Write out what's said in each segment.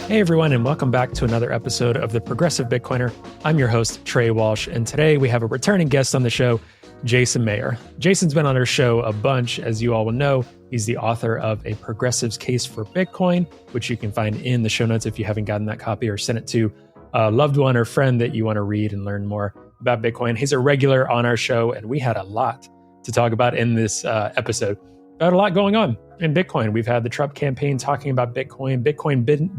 Hey everyone, and welcome back to another episode of The Progressive Bitcoiner. I'm your host, Trey Walsh, and today we have a returning guest on the show, Jason Maier. Jason's been on our show a bunch, as you all will know. He's the author of A Progressive's Case for Bitcoin, which you can find in the show notes if you haven't gotten that copy or sent it to a loved one or friend that you want to read and learn more about Bitcoin. He's a regular on our show, and we had a lot to talk about in this episode. Got a lot going on in Bitcoin. We've had the Trump campaign talking about Bitcoin,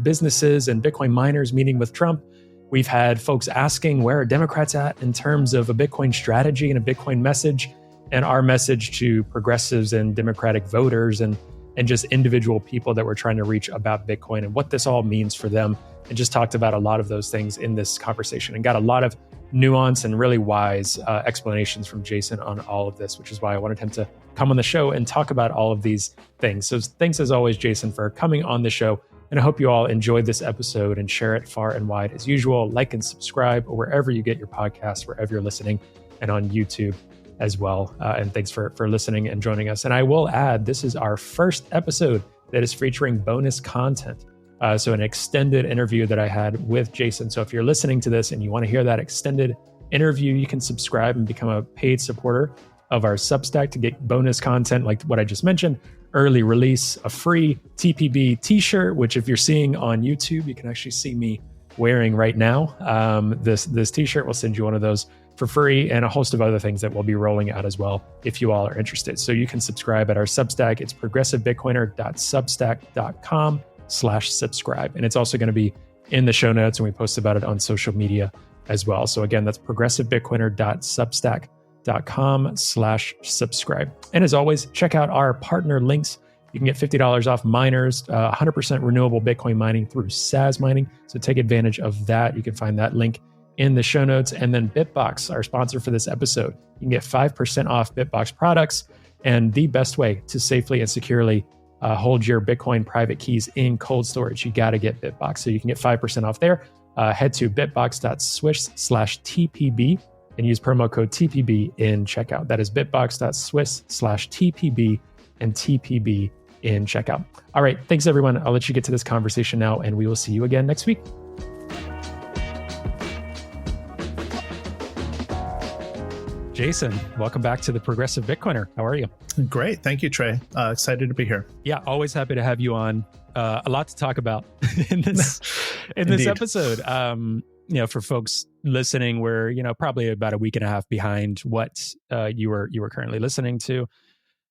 businesses and Bitcoin miners meeting with Trump. We've had folks asking where are Democrats at in terms of a Bitcoin strategy and a Bitcoin message, and our message to progressives and Democratic voters and just individual people that we're trying to reach about Bitcoin and what this all means for them. And just talked about a lot of those things in this conversation and got a lot of nuance and really wise explanations from Jason on all of this, which is why I wanted him to come on the show and talk about all of these things. So thanks as always, Jason, for coming on the show. And I hope you all enjoyed this episode and share it far and wide as usual. Like and subscribe or wherever you get your podcasts, wherever you're listening, and on YouTube as well. And thanks for listening and joining us. And I will add, this is our first episode that is featuring bonus content. So an extended interview that I had with Jason. So if you're listening to this and you want to hear that extended interview, you can subscribe and become a paid supporter of our Substack to get bonus content like what I just mentioned, early release, a free TPB t-shirt, which if you're seeing on YouTube, you can actually see me wearing right now. This t-shirt, will send you one of those for free, and a host of other things that we'll be rolling out as well if you all are interested. So you can subscribe at our Substack. It's progressivebitcoiner.substack.com/subscribe. And it's also going to be in the show notes, and we post about it on social media as well. So again, that's progressivebitcoiner.substack.com/subscribe. And as always, check out our partner links. You can get $50 off miners, 100% renewable Bitcoin mining through SAS mining. So take advantage of that. You can find that link in the show notes. And then Bitbox, our sponsor for this episode. You can get 5% off Bitbox products, and the best way to safely and securely hold your Bitcoin private keys in cold storage. You got to get Bitbox. So you can get 5% off there. Head to bitbox.swish/TPB and use promo code TPB in checkout. That is bitbox.swish/TPB and TPB in checkout. All right. Thanks, everyone. I'll let you get to this conversation now, and we will see you again next week. Jason, welcome back to the Progressive Bitcoiner. How are you? Great. Thank you, Trey. Excited to be here. Yeah, always happy to have you on. A lot to talk about in this episode. For folks listening, we're probably about a week and a half behind what you were currently listening to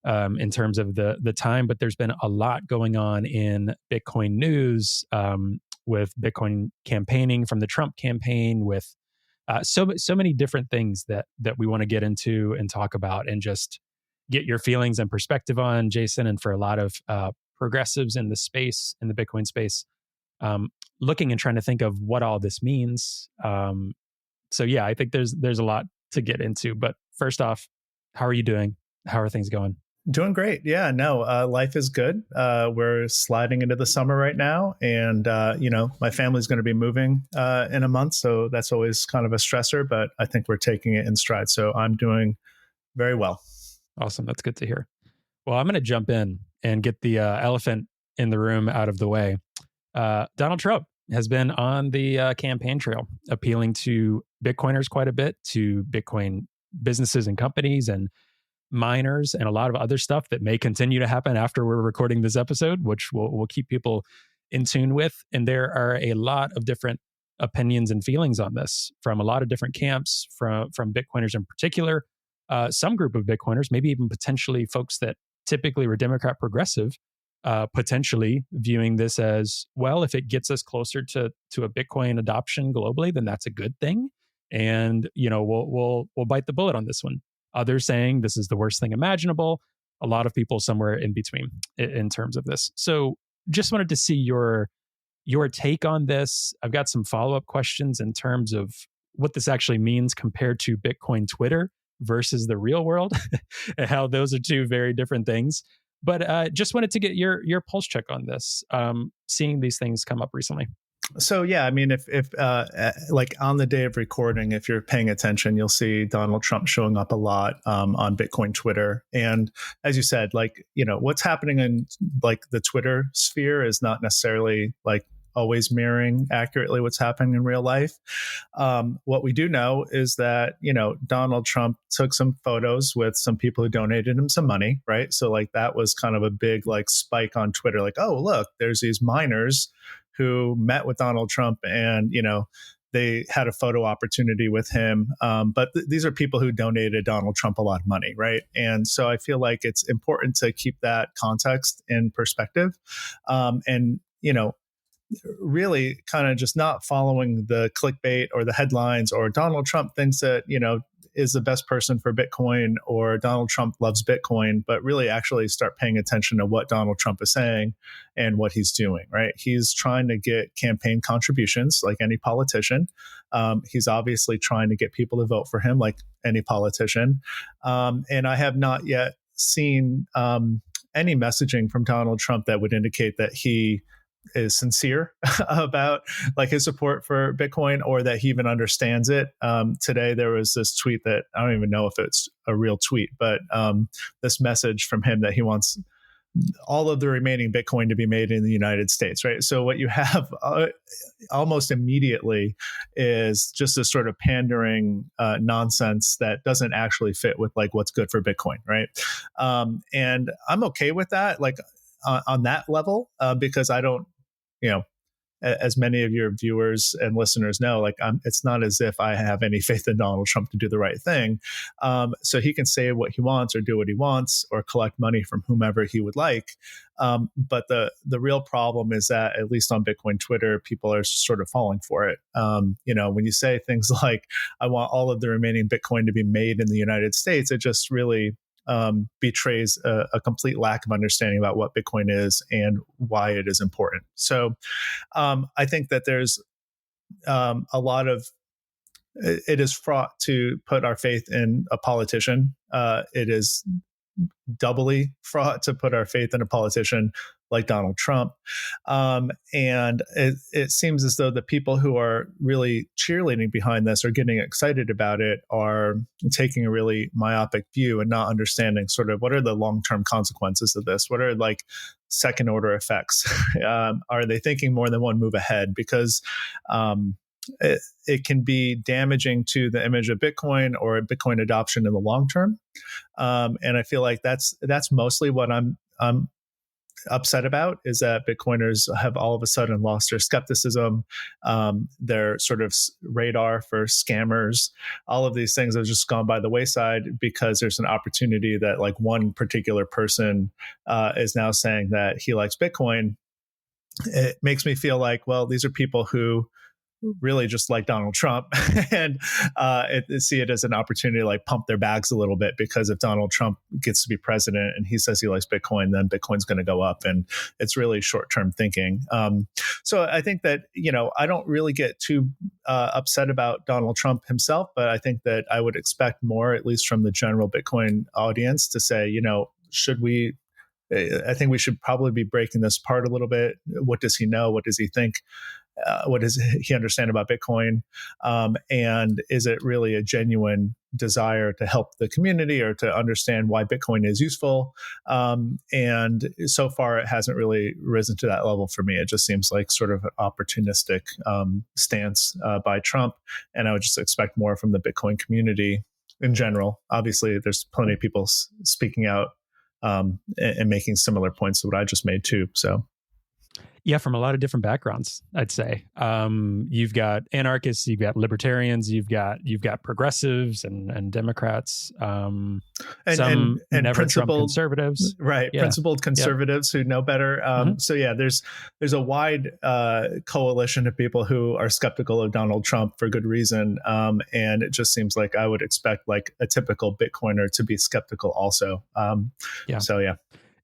in terms of the time, but there's been a lot going on in Bitcoin news with Bitcoin campaigning from the Trump campaign, with so many different things that we want to get into and talk about and just get your feelings and perspective on, Jason. And for a lot of progressives in the space, in the Bitcoin space, looking and trying to think of what all this means. So yeah, I think there's a lot to get into. But first off, how are you doing? How are things going? Doing great. Yeah, no, life is good. We're sliding into the summer right now. And, my family's going to be moving in a month. So that's always kind of a stressor, but I think we're taking it in stride. So I'm doing very well. Awesome. That's good to hear. Well, I'm going to jump in and get the elephant in the room out of the way. Donald Trump has been on the campaign trail, appealing to Bitcoiners quite a bit, to Bitcoin businesses and companies and miners and a lot of other stuff that may continue to happen after we're recording this episode, which we'll keep people in tune with. And there are a lot of different opinions and feelings on this from a lot of different camps, from Bitcoiners in particular, some group of Bitcoiners, maybe even potentially folks that typically were Democrat progressive, potentially viewing this as, well, if it gets us closer to a Bitcoin adoption globally, then that's a good thing. And, we'll bite the bullet on this one. Others saying this is the worst thing imaginable. A lot of people somewhere in between in terms of this. So just wanted to see your take on this. I've got some follow-up questions in terms of what this actually means compared to Bitcoin Twitter versus the real world, and how those are two very different things. But just wanted to get your pulse check on this, seeing these things come up recently. So, yeah, I mean, if like on the day of recording, if you're paying attention, you'll see Donald Trump showing up a lot on Bitcoin Twitter. And as you said, what's happening in the Twitter sphere is not necessarily always mirroring accurately what's happening in real life. What we do know is that, Donald Trump took some photos with some people who donated him some money, right? So like that was kind of a big like spike on Twitter, like, oh, look, there's these minors who met with Donald Trump and, they had a photo opportunity with him. But these are people who donated Donald Trump a lot of money, right? And so I feel like it's important to keep that context in perspective. And, really kind of just not following the clickbait or the headlines or Donald Trump thinks that, is the best person for Bitcoin or Donald Trump loves Bitcoin, but really actually start paying attention to what Donald Trump is saying and what he's doing, right? He's trying to get campaign contributions like any politician. He's obviously trying to get people to vote for him like any politician. And I have not yet seen any messaging from Donald Trump that would indicate that he is sincere about like his support for Bitcoin or that he even understands it. Today, there was this tweet that I don't even know if it's a real tweet, but this message from him that he wants all of the remaining Bitcoin to be made in the United States, right? So what you have almost immediately is just this sort of pandering nonsense that doesn't actually fit with like what's good for Bitcoin, right? And I'm okay with that, like on that level, because I don't, as many of your viewers and listeners know, like it's not as if I have any faith in Donald Trump to do the right thing. So he can say what he wants or do what he wants or collect money from whomever he would like. But the real problem is that, at least on Bitcoin Twitter, people are sort of falling for it. When you say things like, I want all of the remaining Bitcoin to be made in the United States, it just really betrays a complete lack of understanding about what Bitcoin is and why it is important. So I think that there's a lot of, it is fraught to put our faith in a politician. It is doubly fraught to put our faith in a politician like Donald Trump. And it seems as though the people who are really cheerleading behind this or getting excited about it are taking a really myopic view and not understanding sort of what are the long-term consequences of this? What are like second order effects? Are they thinking more than one move ahead? Because it can be damaging to the image of Bitcoin or Bitcoin adoption in the long term. And I feel like that's mostly what I'm upset about, is that Bitcoiners have all of a sudden lost their skepticism, their sort of radar for scammers. All of these things have just gone by the wayside because there's an opportunity that like one particular person is now saying that he likes Bitcoin. It makes me feel like, well, these are people who really just like Donald Trump and see it as an opportunity to like pump their bags a little bit, because if Donald Trump gets to be president and he says he likes Bitcoin, then Bitcoin's going to go up, and it's really short-term thinking. So I think that, I don't really get too upset about Donald Trump himself, but I think that I would expect more, at least from the general Bitcoin audience, to say, I think we should probably be breaking this apart a little bit. What does he know? What does he think? What does he understand about Bitcoin? And is it really a genuine desire to help the community or to understand why Bitcoin is useful? And so far, it hasn't really risen to that level for me. It just seems like sort of an opportunistic stance by Trump. And I would just expect more from the Bitcoin community in general. Obviously, there's plenty of people speaking out and making similar points to what I just made too. So. Yeah, from a lot of different backgrounds, I'd say. You've got anarchists, you've got libertarians, you've got progressives and Democrats, and never Trump conservatives, right? Yeah. Principled conservatives who know better. So yeah, there's a wide coalition of people who are skeptical of Donald Trump for good reason, and it just seems like I would expect like a typical Bitcoiner to be skeptical also. So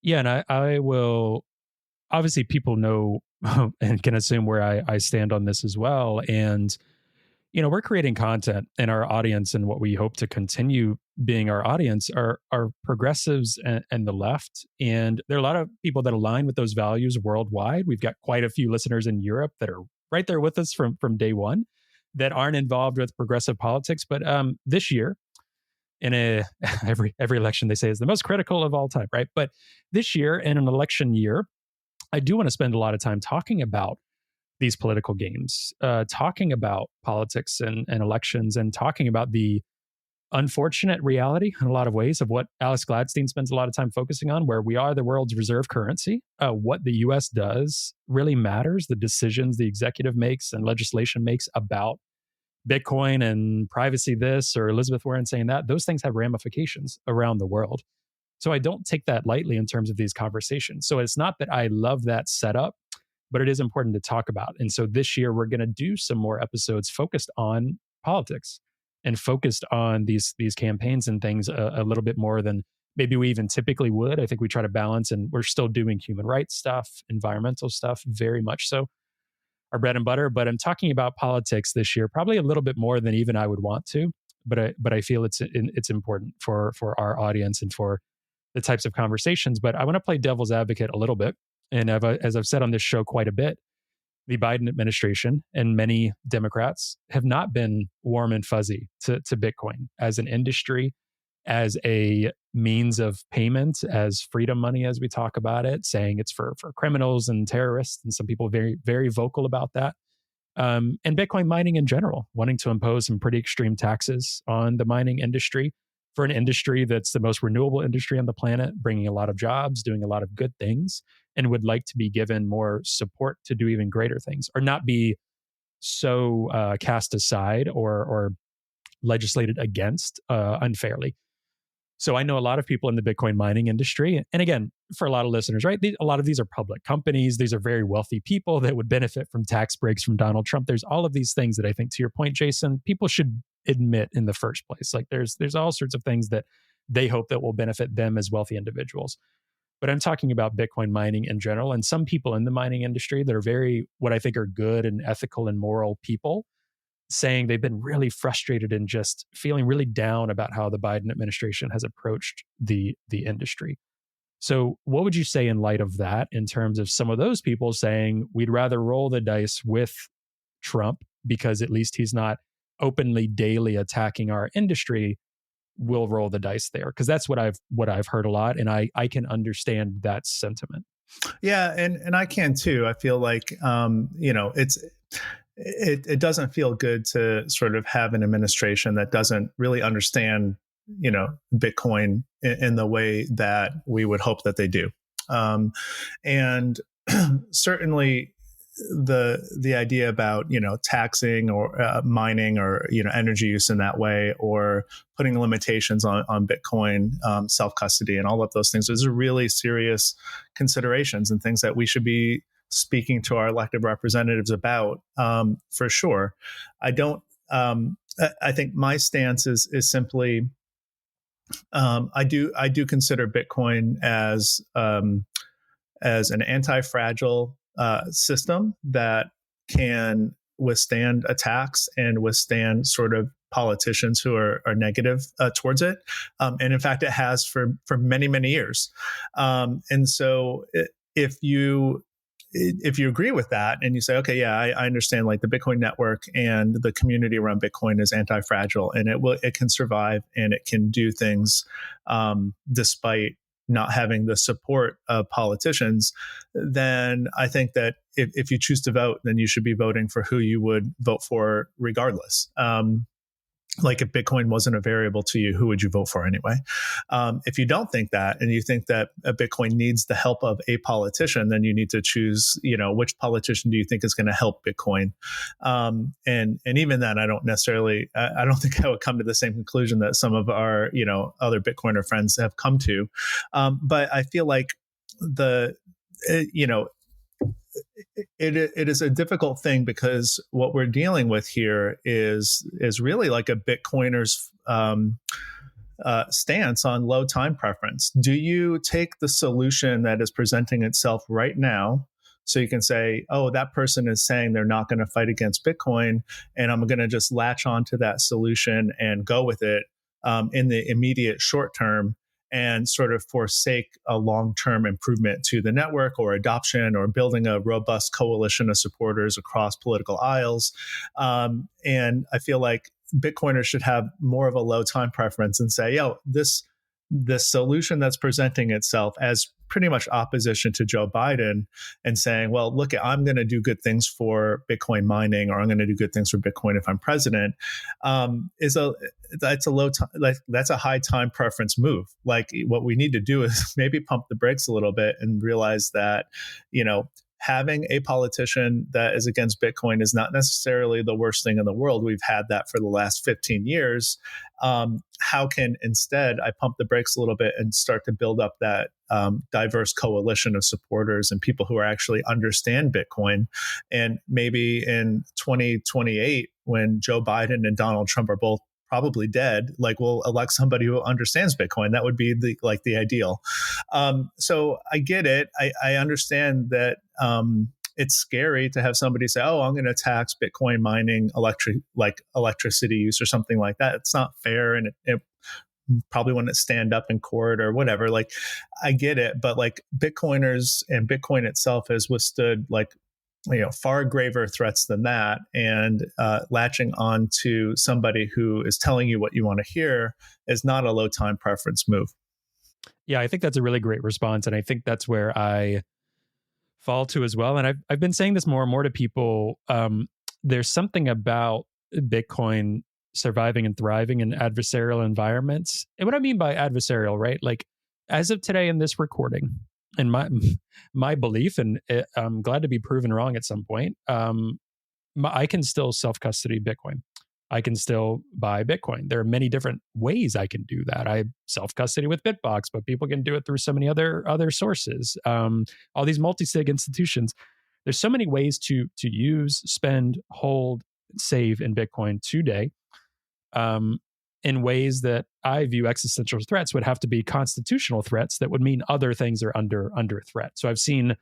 yeah, and I will. Obviously, people know and can assume where I stand on this as well. And, we're creating content, and our audience and what we hope to continue being our audience are progressives and the left. And there are a lot of people that align with those values worldwide. We've got quite a few listeners in Europe that are right there with us from day one that aren't involved with progressive politics. But this year, in every election, they say is the most critical of all time, right? But this year, in an election year, I do want to spend a lot of time talking about these political games, talking about politics and elections, and talking about the unfortunate reality in a lot of ways of what Alex Gladstein spends a lot of time focusing on, where we are the world's reserve currency. What the US does really matters. The decisions the executive makes and legislation makes about Bitcoin and privacy this or Elizabeth Warren saying that, those things have ramifications around the world. So I don't take that lightly in terms of these conversations. So it's not that I love that setup, but it is important to talk about. And so this year we're going to do some more episodes focused on politics and focused on these campaigns and things a little bit more than maybe we even typically would. I think we try to balance, and we're still doing human rights stuff, environmental stuff, very much so, our bread and butter. But I'm talking about politics this year, probably a little bit more than even I would want to. But I feel it's important for our audience and for the types of conversations. But I want to play devil's advocate a little bit. And as I've said on this show quite a bit, the Biden administration and many Democrats have not been warm and fuzzy to Bitcoin as an industry, as a means of payment, as freedom money, as we talk about it, saying it's for criminals and terrorists. And some people very, very vocal about that. And Bitcoin mining in general, wanting to impose some pretty extreme taxes on the mining industry for an industry that's the most renewable industry on the planet, bringing a lot of jobs, doing a lot of good things, and would like to be given more support to do even greater things, or not be so cast aside or legislated against unfairly. So I know a lot of people in the Bitcoin mining industry. And again, for a lot of listeners, right? A lot of these are public companies. These are very wealthy people that would benefit from tax breaks from Donald Trump. There's all of these things that I think, to your point, Jason, people should admit in the first place. Like there's all sorts of things that they hope that will benefit them as wealthy individuals. But I'm talking about Bitcoin mining in general, and some people in the mining industry that are very, what I think are good and ethical and moral people, saying they've been really frustrated and just feeling really down about how the Biden administration has approached the industry. So what would you say in light of that, in terms of some of those people saying we'd rather roll the dice with Trump because at least he's not openly daily attacking our industry? We'll roll the dice there, because that's what I've heard a lot, and I can understand that sentiment. Yeah, and I can too. I feel like it doesn't feel good to sort of have an administration that doesn't really understand Bitcoin in the way that we would hope that they do, and certainly the idea about taxing or mining or energy use in that way, or putting limitations on Bitcoin self custody and all of those things, those are really serious considerations and things that we should be speaking to our elected representatives about, for sure. I don't. I think my stance is simply I do consider Bitcoin as an anti-fragile system that can withstand attacks and withstand sort of politicians who are negative towards it. And in fact, it has for many, many years. And so if you agree with that and you say, okay, yeah, I understand, like the Bitcoin network and the community around Bitcoin is anti-fragile, and it can survive and it can do things despite not having the support of politicians, then I think that if you choose to vote, then you should be voting for who you would vote for regardless. Like if Bitcoin wasn't a variable to you, who would you vote for anyway? If you don't think that, and you think that Bitcoin needs the help of a politician, then you need to choose, which politician do you think is going to help Bitcoin? And even then, I don't think I would come to the same conclusion that some of our, other Bitcoiner friends have come to. But I feel like it is a difficult thing, because what we're dealing with here is really like a Bitcoiner's stance on low time preference. Do you take the solution that is presenting itself right now? So you can say, oh, that person is saying they're not going to fight against Bitcoin, and I'm going to just latch onto that solution and go with it in the immediate short term, and sort of forsake a long-term improvement to the network or adoption or building a robust coalition of supporters across political aisles. And I feel like Bitcoiners should have more of a low time preference and say, this the solution that's presenting itself as pretty much opposition to Joe Biden and saying, well, look, I'm going to do good things for Bitcoin mining, or I'm going to do good things for Bitcoin if I'm president, that's a high time preference move. Like, what we need to do is maybe pump the brakes a little bit and realize that, having a politician that is against Bitcoin is not necessarily the worst thing in the world. We've had that for the last 15 years. How can instead I pump the brakes a little bit and start to build up that diverse coalition of supporters and people who actually understand Bitcoin? And maybe in 2028, when Joe Biden and Donald Trump are both probably dead, like, we'll elect somebody who understands Bitcoin. That would be the ideal. So I get it. I understand that it's scary to have somebody say, "Oh, I'm going to tax Bitcoin mining, electricity use or something like that." It's not fair, and it probably wouldn't stand up in court or whatever. Like, I get it, but like, Bitcoiners and Bitcoin itself has withstood far graver threats than that, and latching on to somebody who is telling you what you want to hear is not a low time preference move. Yeah, I think that's a really great response, and I think that's where I fall to as well. And I've been saying this more and more to people. There's something about Bitcoin surviving and thriving in adversarial environments. And what I mean by adversarial, right? Like, as of today in this recording, and my belief, and I'm glad to be proven wrong at some point, I can still self-custody Bitcoin. I can still buy Bitcoin. There are many different ways I can do that. I self-custody with Bitbox, but people can do it through so many other sources. All these multi-sig institutions. There's so many ways to use, spend, hold, save in Bitcoin today. In ways that I view existential threats would have to be constitutional threats that would mean other things are under threat. So I've seen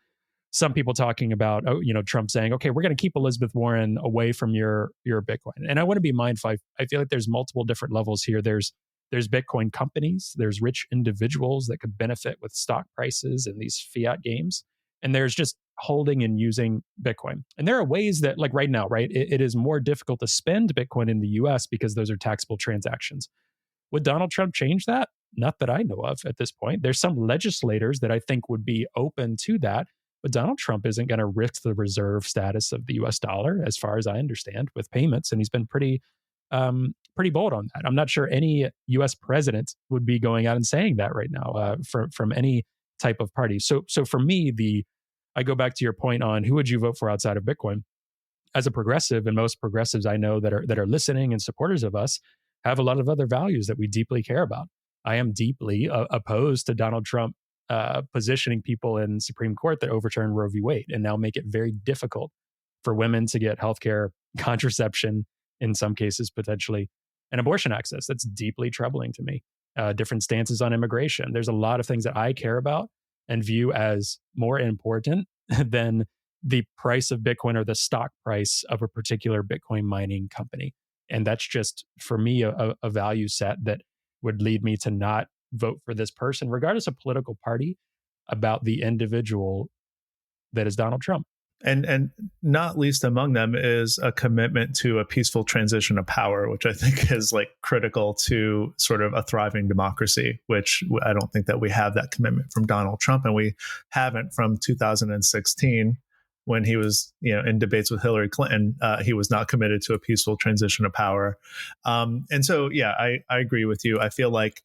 some people talking about, Trump saying, okay, we're going to keep Elizabeth Warren away from your Bitcoin. And I want to be mindful. I feel like there's multiple different levels here. There's Bitcoin companies, there's rich individuals that could benefit with stock prices in these fiat games. And there's just holding and using Bitcoin. And there are ways that, like right now, right, it is more difficult to spend Bitcoin in the US because those are taxable transactions. Would Donald Trump change that? Not that I know of at this point. There's some legislators that I think would be open to that. But Donald Trump isn't going to risk the reserve status of the US dollar, as far as I understand, with payments. And he's been pretty bold on that. I'm not sure any US president would be going out and saying that right now from any type of party. So for me, I go back to your point on who would you vote for outside of Bitcoin? As a progressive, and most progressives I know that are listening and supporters of us have a lot of other values that we deeply care about. I am deeply opposed to Donald Trump positioning people in Supreme Court that overturn Roe v. Wade and now make it very difficult for women to get healthcare, contraception, in some cases potentially, and abortion access. That's deeply troubling to me. Different stances on immigration. There's a lot of things that I care about and view as more important than the price of Bitcoin or the stock price of a particular Bitcoin mining company. And that's just, for me, a value set that would lead me to not vote for this person, regardless of political party, about the individual that is Donald Trump. And not least among them is a commitment to a peaceful transition of power, which I think is like critical to sort of a thriving democracy, which I don't think that we have that commitment from Donald Trump. And we haven't from 2016 when he was, in debates with Hillary Clinton. He was not committed to a peaceful transition of power. And so, yeah, I agree with you. I feel like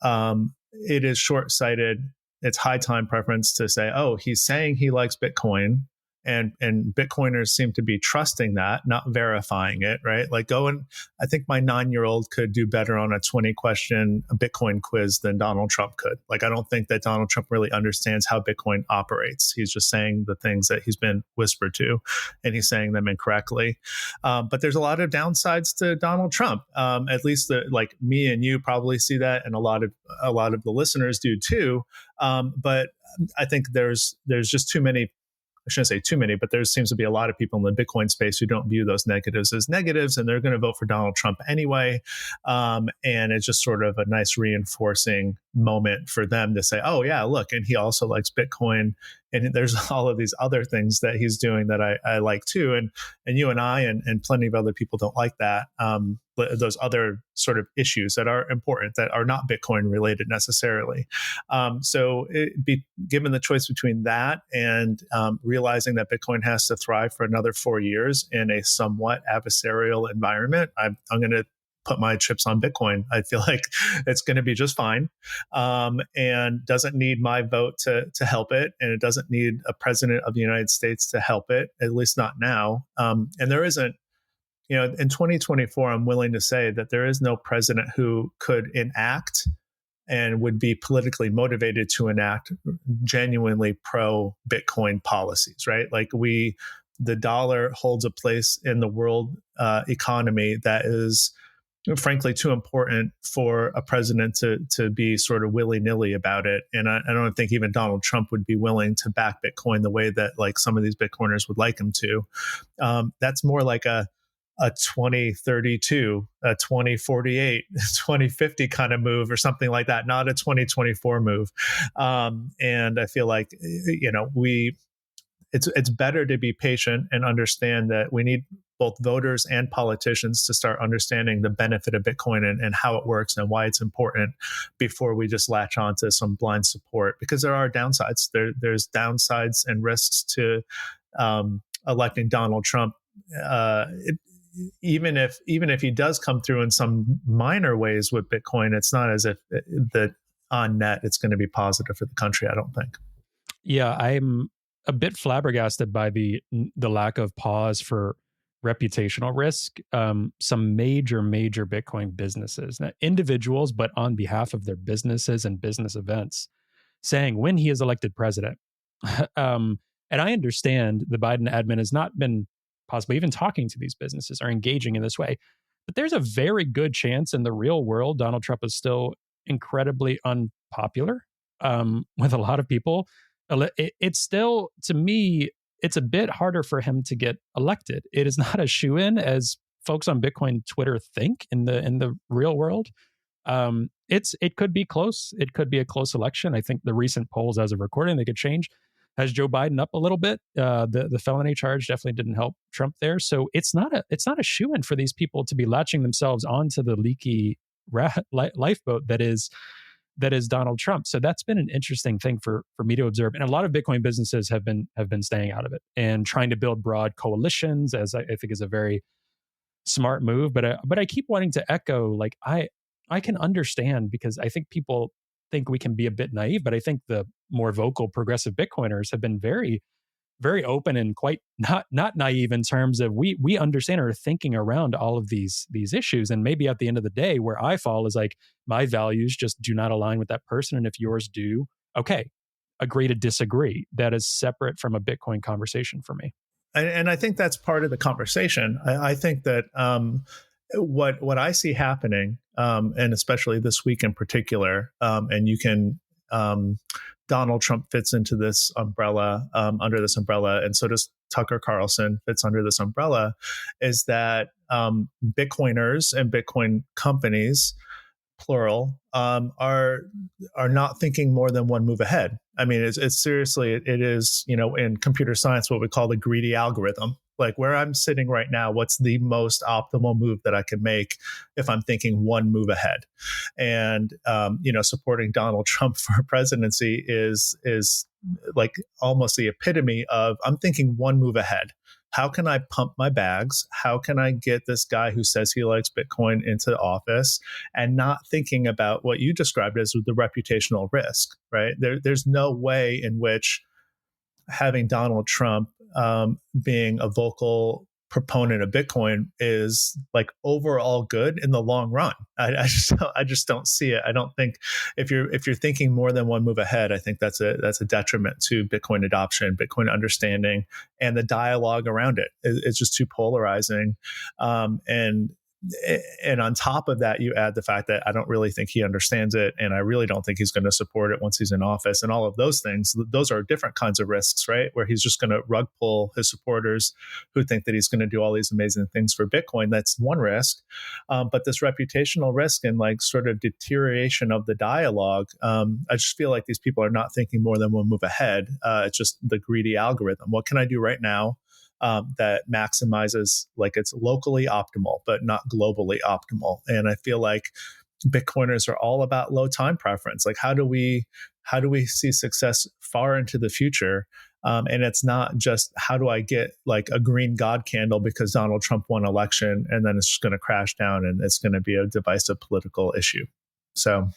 it is short-sighted. It's high time preference to say, oh, he's saying he likes Bitcoin, and Bitcoiners seem to be trusting that, not verifying it, right? Like, I think my 9-year-old could do better on a 20-question Bitcoin quiz than Donald Trump could. Like, I don't think that Donald Trump really understands how Bitcoin operates. He's just saying the things that he's been whispered to, and he's saying them incorrectly. But there's a lot of downsides to Donald Trump. At least like me and you probably see that, and a lot of the listeners do too. But I think there's just too many. I shouldn't say too many, but there seems to be a lot of people in the Bitcoin space who don't view those negatives as negatives, and they're going to vote for Donald Trump anyway. And it's just sort of a nice reinforcing moment for them to say, oh, yeah, look, and he also likes Bitcoin. And there's all of these other things that he's doing that I like too. And you and I and plenty of other people don't like that. those other sort of issues that are important that are not Bitcoin related necessarily. So given the choice between that and realizing that Bitcoin has to thrive for another 4 years in a somewhat adversarial environment, I'm going to put my chips on Bitcoin. I feel like it's going to be just fine, and doesn't need my vote to help it, and it doesn't need a president of the United States to help it, at least not now. And there isn't, in 2024, I'm willing to say that there is no president who could enact and would be politically motivated to enact genuinely pro Bitcoin policies, right? Like the dollar holds a place in the world economy that is frankly too important for a president to be sort of willy-nilly about it. And I don't think even Donald Trump would be willing to back Bitcoin the way that like some of these Bitcoiners would like him to. That's more like a 2032, a 2048, 2050 kind of move or something like that, not a 2024 move. And I feel like, it's better to be patient and understand that we need both voters and politicians to start understanding the benefit of Bitcoin and how it works and why it's important before we just latch on to some blind support, because there are downsides. There's downsides and risks to electing Donald Trump. Even if he does come through in some minor ways with Bitcoin, it's not as if that on net it's going to be positive for the country, I don't think. Yeah, I'm a bit flabbergasted by the lack of pause for reputational risk. Some major Bitcoin businesses, not individuals, but on behalf of their businesses and business events, saying when he is elected president. And I understand the Biden admin has not been possibly even talking to these businesses or engaging in this way, but there's a very good chance in the real world Donald Trump is still incredibly unpopular with a lot of people. It's still, to me, it's a bit harder for him to get elected. It is not a shoo-in as folks on Bitcoin Twitter think in the real world. It could be close. It could be a close election. I think the recent polls as of recording, they could change, has Joe Biden up a little bit. The felony charge definitely didn't help Trump there. So it's not a shoo-in for these people to be latching themselves onto the leaky lifeboat that is Donald Trump. So that's been an interesting thing for me to observe. And a lot of Bitcoin businesses have been staying out of it and trying to build broad coalitions, as I think is a very smart move. But I keep wanting to echo, like, I can understand, because I think people think we can be a bit naive, but I think the more vocal progressive Bitcoiners have been very, very open and quite not naive in terms of we understand or are thinking around all of these issues. And maybe at the end of the day, where I fall is like, my values just do not align with that person. And if yours do, okay, agree to disagree. That is separate from a Bitcoin conversation for me. And I think that's part of the conversation. I think that what I see happening, and especially this week in particular, and you can, Donald Trump fits into this umbrella, under this umbrella, and so does Tucker Carlson fits under this umbrella, is that Bitcoiners and Bitcoin companies, plural, are not thinking more than one move ahead. I mean, it's seriously, it is, in computer science, what we call the greedy algorithm. Like where I'm sitting right now, what's the most optimal move that I can make if I'm thinking one move ahead? And, supporting Donald Trump for presidency is like almost the epitome of I'm thinking one move ahead. How can I pump my bags? How can I get this guy who says he likes Bitcoin into office, and not thinking about what you described as the reputational risk, right? There's no way in which having Donald Trump being a vocal proponent of Bitcoin is like overall good in the long run. I just don't see it. I don't think if you're thinking more than one move ahead, I think that's a detriment to Bitcoin adoption, Bitcoin understanding, and the dialogue around it. It's just too polarizing. And on top of that, you add the fact that I don't really think he understands it, and I really don't think he's going to support it once he's in office. And all of those things, those are different kinds of risks, right? Where he's just going to rug pull his supporters who think that he's going to do all these amazing things for Bitcoin. That's one risk. But this reputational risk and like sort of deterioration of the dialogue, I just feel like these people are not thinking more than one move ahead. It's just the greedy algorithm. What can I do right now? that maximizes, like, it's locally optimal, but not globally optimal. And I feel like Bitcoiners are all about low time preference. Like, how do we see success far into the future? And it's not just how do I get like a green God candle because Donald Trump won election, and then it's just going to crash down and it's going to be a divisive political issue. So,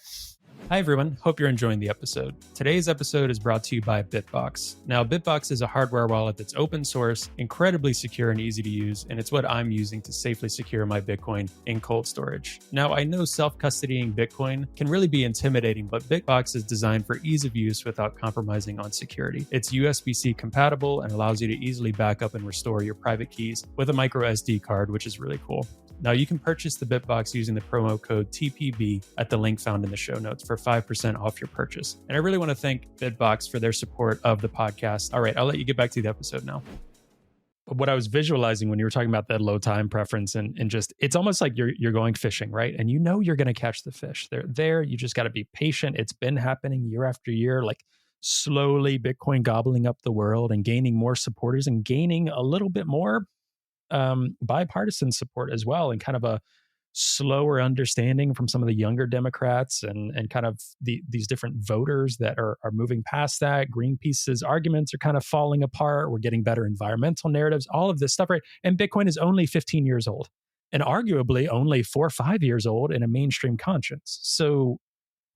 hi everyone, hope you're enjoying the episode. Today's episode is brought to you by Bitbox. Now, Bitbox is a hardware wallet that's open source, incredibly secure and easy to use, and it's what I'm using to safely secure my Bitcoin in cold storage. Now, I know self-custodying Bitcoin can really be intimidating, but Bitbox is designed for ease of use without compromising on security. It's USB-C compatible and allows you to easily back up and restore your private keys with a micro SD card, which is really cool. Now, you can purchase the Bitbox using the promo code TPB at the link found in the show notes for 5% off your purchase. And I really want to thank Bitbox for their support of the podcast. All right, I'll let you get back to the episode now. What I was visualizing when you were talking about that low time preference and just, it's almost like you're going fishing, right? And you know you're going to catch the fish. They're there. You just got to be patient. It's been happening year after year, like slowly Bitcoin gobbling up the world and gaining more supporters and gaining a little bit more bipartisan support as well, and kind of a slower understanding from some of the younger Democrats and kind of these different voters that are moving past that. Greenpeace's arguments are kind of falling apart. We're getting better environmental narratives, all of this stuff, right? And Bitcoin is only 15 years old and arguably only 4 or 5 years old in a mainstream conscience. So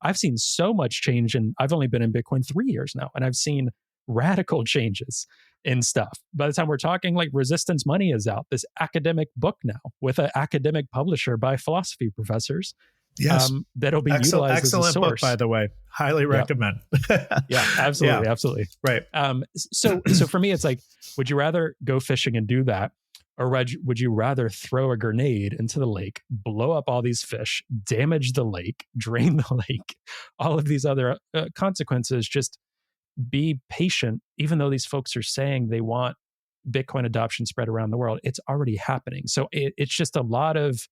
I've seen so much change, and I've only been in Bitcoin 3 years now, and I've seen radical changes in stuff. By the time we're talking, like, Resistance Money is out, this academic book now with an academic publisher by philosophy professors. Yes, that'll be utilized as a source. Book, by the way. Highly recommend. Yeah, absolutely. Right. So for me, it's like, would you rather go fishing and do that, or would you rather throw a grenade into the lake, blow up all these fish, damage the lake, drain the lake, all of these other consequences? Just be patient, even though these folks are saying they want Bitcoin adoption spread around the world. It's already happening. So it's just a lot of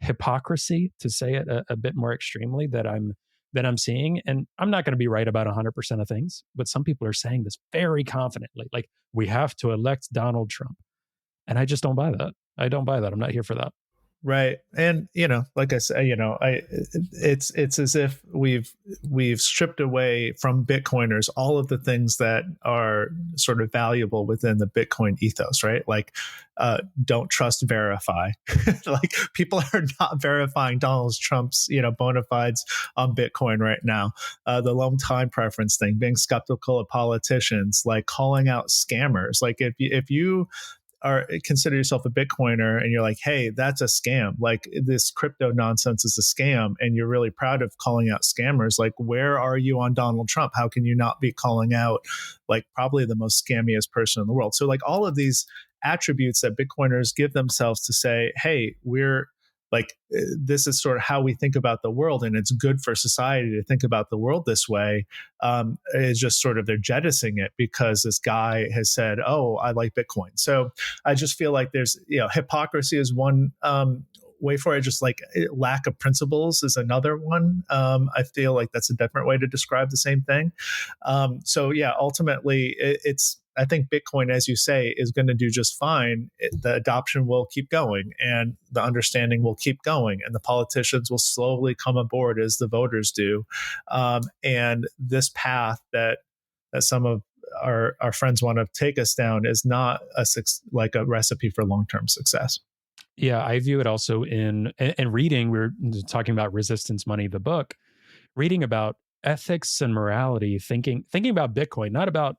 hypocrisy, to say it a bit more extremely, that I'm seeing. And I'm not going to be right about 100% of things, but some people are saying this very confidently, like, we have to elect Donald Trump. And I just don't buy that. I don't buy that. I'm not here for that. Right. And, like I say, it's as if we've stripped away from Bitcoiners all of the things that are sort of valuable within the Bitcoin ethos, right? Like, don't trust, verify. Like, people are not verifying Donald Trump's, bona fides on Bitcoin right now. The long time preference thing, being skeptical of politicians, like calling out scammers. Like, if you consider yourself a Bitcoiner and you're like, hey, that's a scam, like, this crypto nonsense is a scam, and you're really proud of calling out scammers, like, where are you on Donald Trump? How can you not be calling out, like, probably the most scammiest person in the world? So, like, all of these attributes that Bitcoiners give themselves to say, hey, we're like, this is sort of how we think about the world, and it's good for society to think about the world this way. Is just sort of, they're jettisoning it because this guy has said, oh, I like Bitcoin. So I just feel like there's, hypocrisy is one way for it. Just like lack of principles is another one. I feel like that's a different way to describe the same thing. So yeah, ultimately I think Bitcoin, as you say, is going to do just fine. The adoption will keep going, and the understanding will keep going, and the politicians will slowly come aboard as the voters do. And this path that some of our friends want to take us down is not like a recipe for long-term success. Yeah, I view it also in reading. We were talking about Resistance Money, the book, reading about ethics and morality, thinking about Bitcoin, not about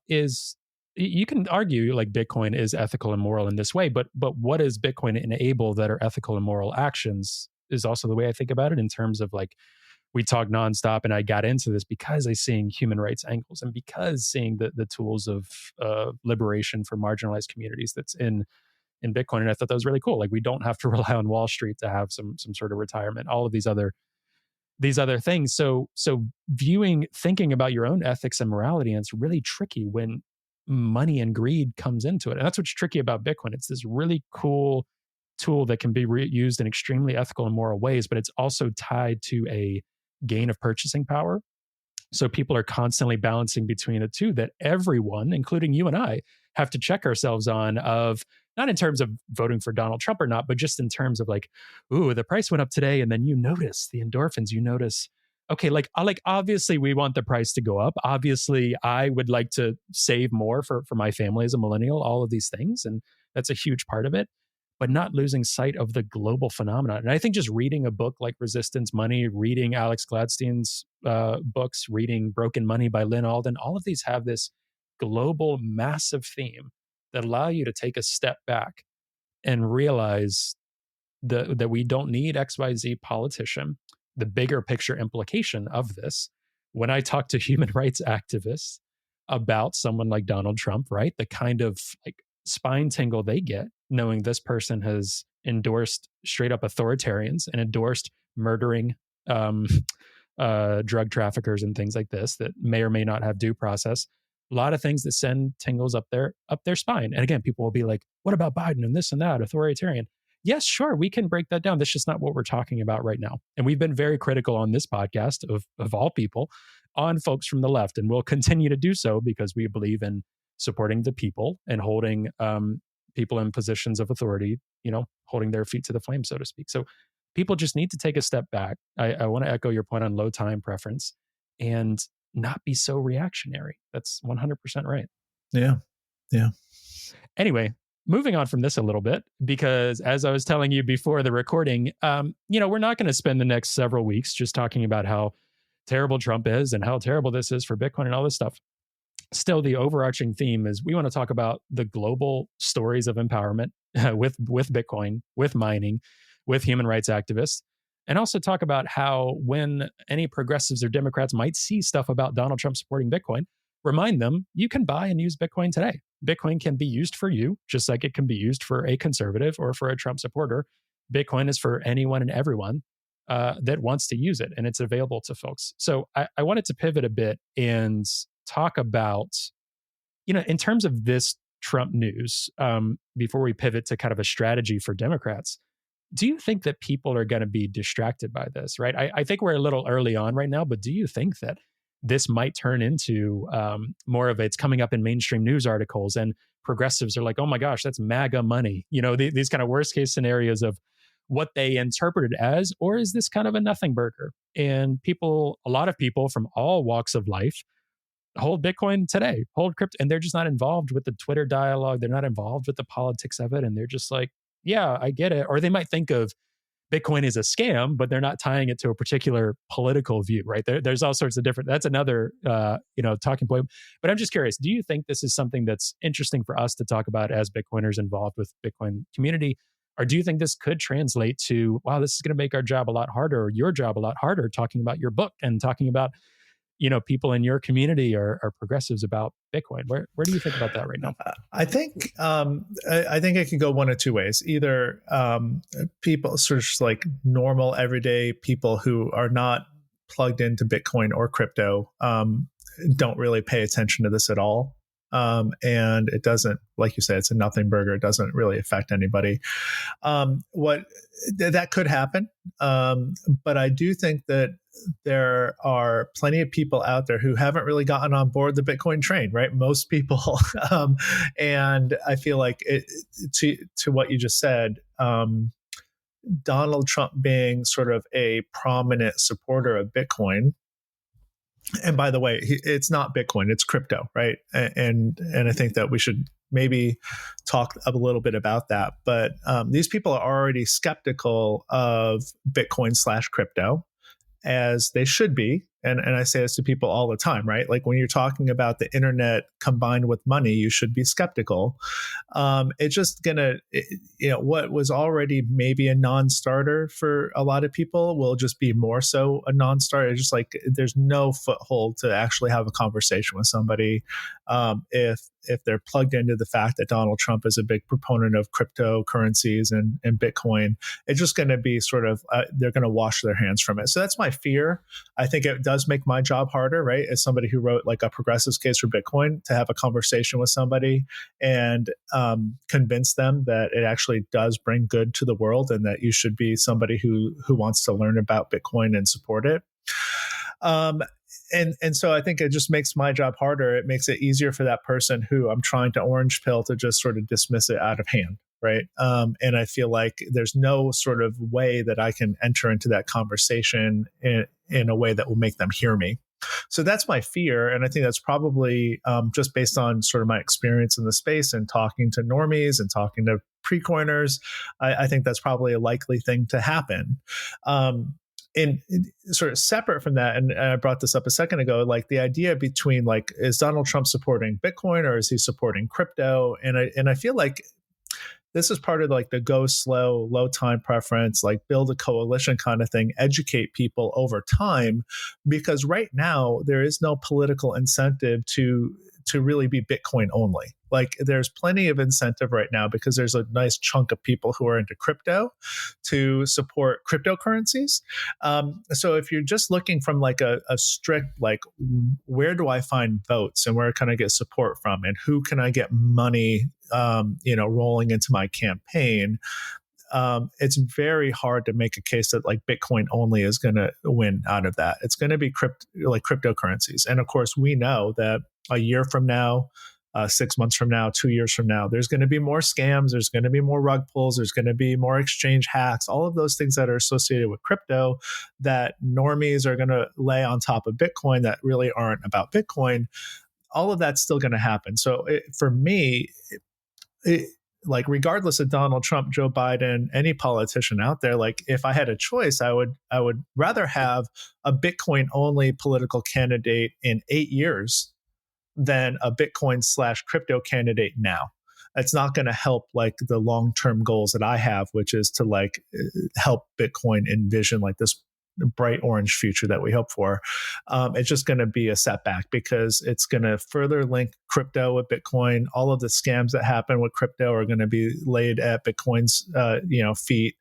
you can argue like Bitcoin is ethical and moral in this way, but what does Bitcoin enable that are ethical and moral actions is also the way I think about it, in terms of, like, we talk nonstop, and I got into this because I seeing human rights angles, and because seeing the tools of liberation for marginalized communities that's in Bitcoin. And I thought that was really cool. Like, we don't have to rely on Wall Street to have some sort of retirement, all of these other things. So thinking about your own ethics and morality, and it's really tricky when money and greed comes into it. And that's what's tricky about Bitcoin. It's this really cool tool that can be used in extremely ethical and moral ways, but it's also tied to a gain of purchasing power. So people are constantly balancing between the two, that everyone, including you and I, have to check ourselves on, of not in terms of voting for Donald Trump or not, but just in terms of like, ooh, the price went up today. And then you notice the endorphins, you notice, okay, like obviously we want the price to go up. Obviously, I would like to save more for my family as a millennial, all of these things. And that's a huge part of it, but not losing sight of the global phenomenon. And I think just reading a book like Resistance Money, reading Alex Gladstein's books, reading Broken Money by Lynn Alden, all of these have this global massive theme that allow you to take a step back and realize that we don't need XYZ politician. The bigger picture implication of this, when I talk to human rights activists about someone like Donald Trump, right? The kind of like spine tingle they get knowing this person has endorsed straight up authoritarians and endorsed murdering drug traffickers and things like this that may or may not have due process. A lot of things that send tingles up their spine. And again, people will be like, what about Biden and this and that, authoritarian? Yes, sure, we can break that down. That's just not what we're talking about right now. And we've been very critical on this podcast of all people on folks from the left. And we'll continue to do so because we believe in supporting the people and holding people in positions of authority, holding their feet to the flame, so to speak. So people just need to take a step back. I want to echo your point on low time preference and not be so reactionary. That's 100% right. Yeah. Yeah. Anyway, moving on from this a little bit, because as I was telling you before the recording, we're not going to spend the next several weeks just talking about how terrible Trump is and how terrible this is for Bitcoin and all this stuff. Still, the overarching theme is we want to talk about the global stories of empowerment with Bitcoin, with mining, with human rights activists, and also talk about how when any progressives or Democrats might see stuff about Donald Trump supporting Bitcoin, remind them you can buy and use Bitcoin today. Bitcoin can be used for you, just like it can be used for a conservative or for a Trump supporter. Bitcoin is for anyone and everyone that wants to use it, and it's available to folks. So I wanted to pivot a bit and talk about, in terms of this Trump news, before we pivot to kind of a strategy for Democrats. Do you think that people are going to be distracted by this, right? I think we're a little early on right now, but do you think that this might turn into more of it's coming up in mainstream news articles and progressives are like, oh my gosh, that's MAGA money, these kind of worst case scenarios of what they interpret it as, or is this kind of a nothing burger? And a lot of people from all walks of life hold Bitcoin today, hold crypto, and they're just not involved with the Twitter dialogue. They're not involved with the politics of it. And they're just like, yeah, I get it. Or they might think of Bitcoin is a scam, but they're not tying it to a particular political view, right? There's all sorts of different, that's another, talking point. But I'm just curious, do you think this is something that's interesting for us to talk about as Bitcoiners involved with Bitcoin community? Or do you think this could translate to, wow, this is going to make our job a lot harder, or your job a lot harder, talking about your book and talking about, people in your community are progressives about Bitcoin? Where do you think about that right now? I think it can go one of two ways. Either people sort of like normal everyday people who are not plugged into Bitcoin or crypto don't really pay attention to this at all. And it doesn't, like you said, it's a nothing burger. It doesn't really affect anybody. That could happen. But I do think that there are plenty of people out there who haven't really gotten on board the Bitcoin train, right? Most people. And I feel like to what you just said, Donald Trump being sort of a prominent supporter of Bitcoin. And by the way, it's not Bitcoin, it's crypto, right? And I think that we should maybe talk a little bit about that. But these people are already skeptical of Bitcoin/crypto, as they should be. And I say this to people all the time, right? Like when you're talking about the internet combined with money, you should be skeptical. It's just what was already maybe a non-starter for a lot of people will just be more so a non-starter. It's just like there's no foothold to actually have a conversation with somebody if they're plugged into the fact that Donald Trump is a big proponent of cryptocurrencies and Bitcoin. It's just going to be sort of they're going to wash their hands from it. So that's my fear. I think it does make my job harder, right? As somebody who wrote like a progressive case for Bitcoin, to have a conversation with somebody and convince them that it actually does bring good to the world and that you should be somebody who wants to learn about Bitcoin and support it. and so I think it just makes my job harder. It makes it easier for that person who I'm trying to orange pill to just sort of dismiss it out of hand. Right. And I feel like there's no sort of way that I can enter into that conversation in a way that will make them hear me. So that's my fear. And I think that's probably just based on sort of my experience in the space and talking to normies and talking to pre-coiners. I think that's probably a likely thing to happen. And sort of separate from that, and I brought this up a second ago, like the idea between like, is Donald Trump supporting Bitcoin or is he supporting crypto? And I feel like this is part of like the go slow, low time preference, like build a coalition kind of thing, educate people over time, because right now there is no political incentive to really be Bitcoin only. Like there's plenty of incentive right now because there's a nice chunk of people who are into crypto to support cryptocurrencies. So if you're just looking from like a strict, like where do I find votes and where can I get support from and who can I get money, rolling into my campaign, it's very hard to make a case that like Bitcoin only is going to win out of that. It's going to be cryptocurrencies. And of course, we know that a year from now, 6 months from now, 2 years from now, there's going to be more scams. There's going to be more rug pulls. There's going to be more exchange hacks, all of those things that are associated with crypto that normies are going to lay on top of Bitcoin that really aren't about Bitcoin. All of that's still going to happen. So for me, like regardless of Donald Trump, Joe Biden, any politician out there, like if I had a choice, I would rather have a Bitcoin only political candidate in 8 years than a Bitcoin / crypto candidate now. It's not going to help like the long-term goals that I have, which is to like help Bitcoin envision like this bright orange future that we hope for. It's just going to be a setback because it's going to further link crypto with Bitcoin. All of the scams that happen with crypto are going to be laid at Bitcoin's feet,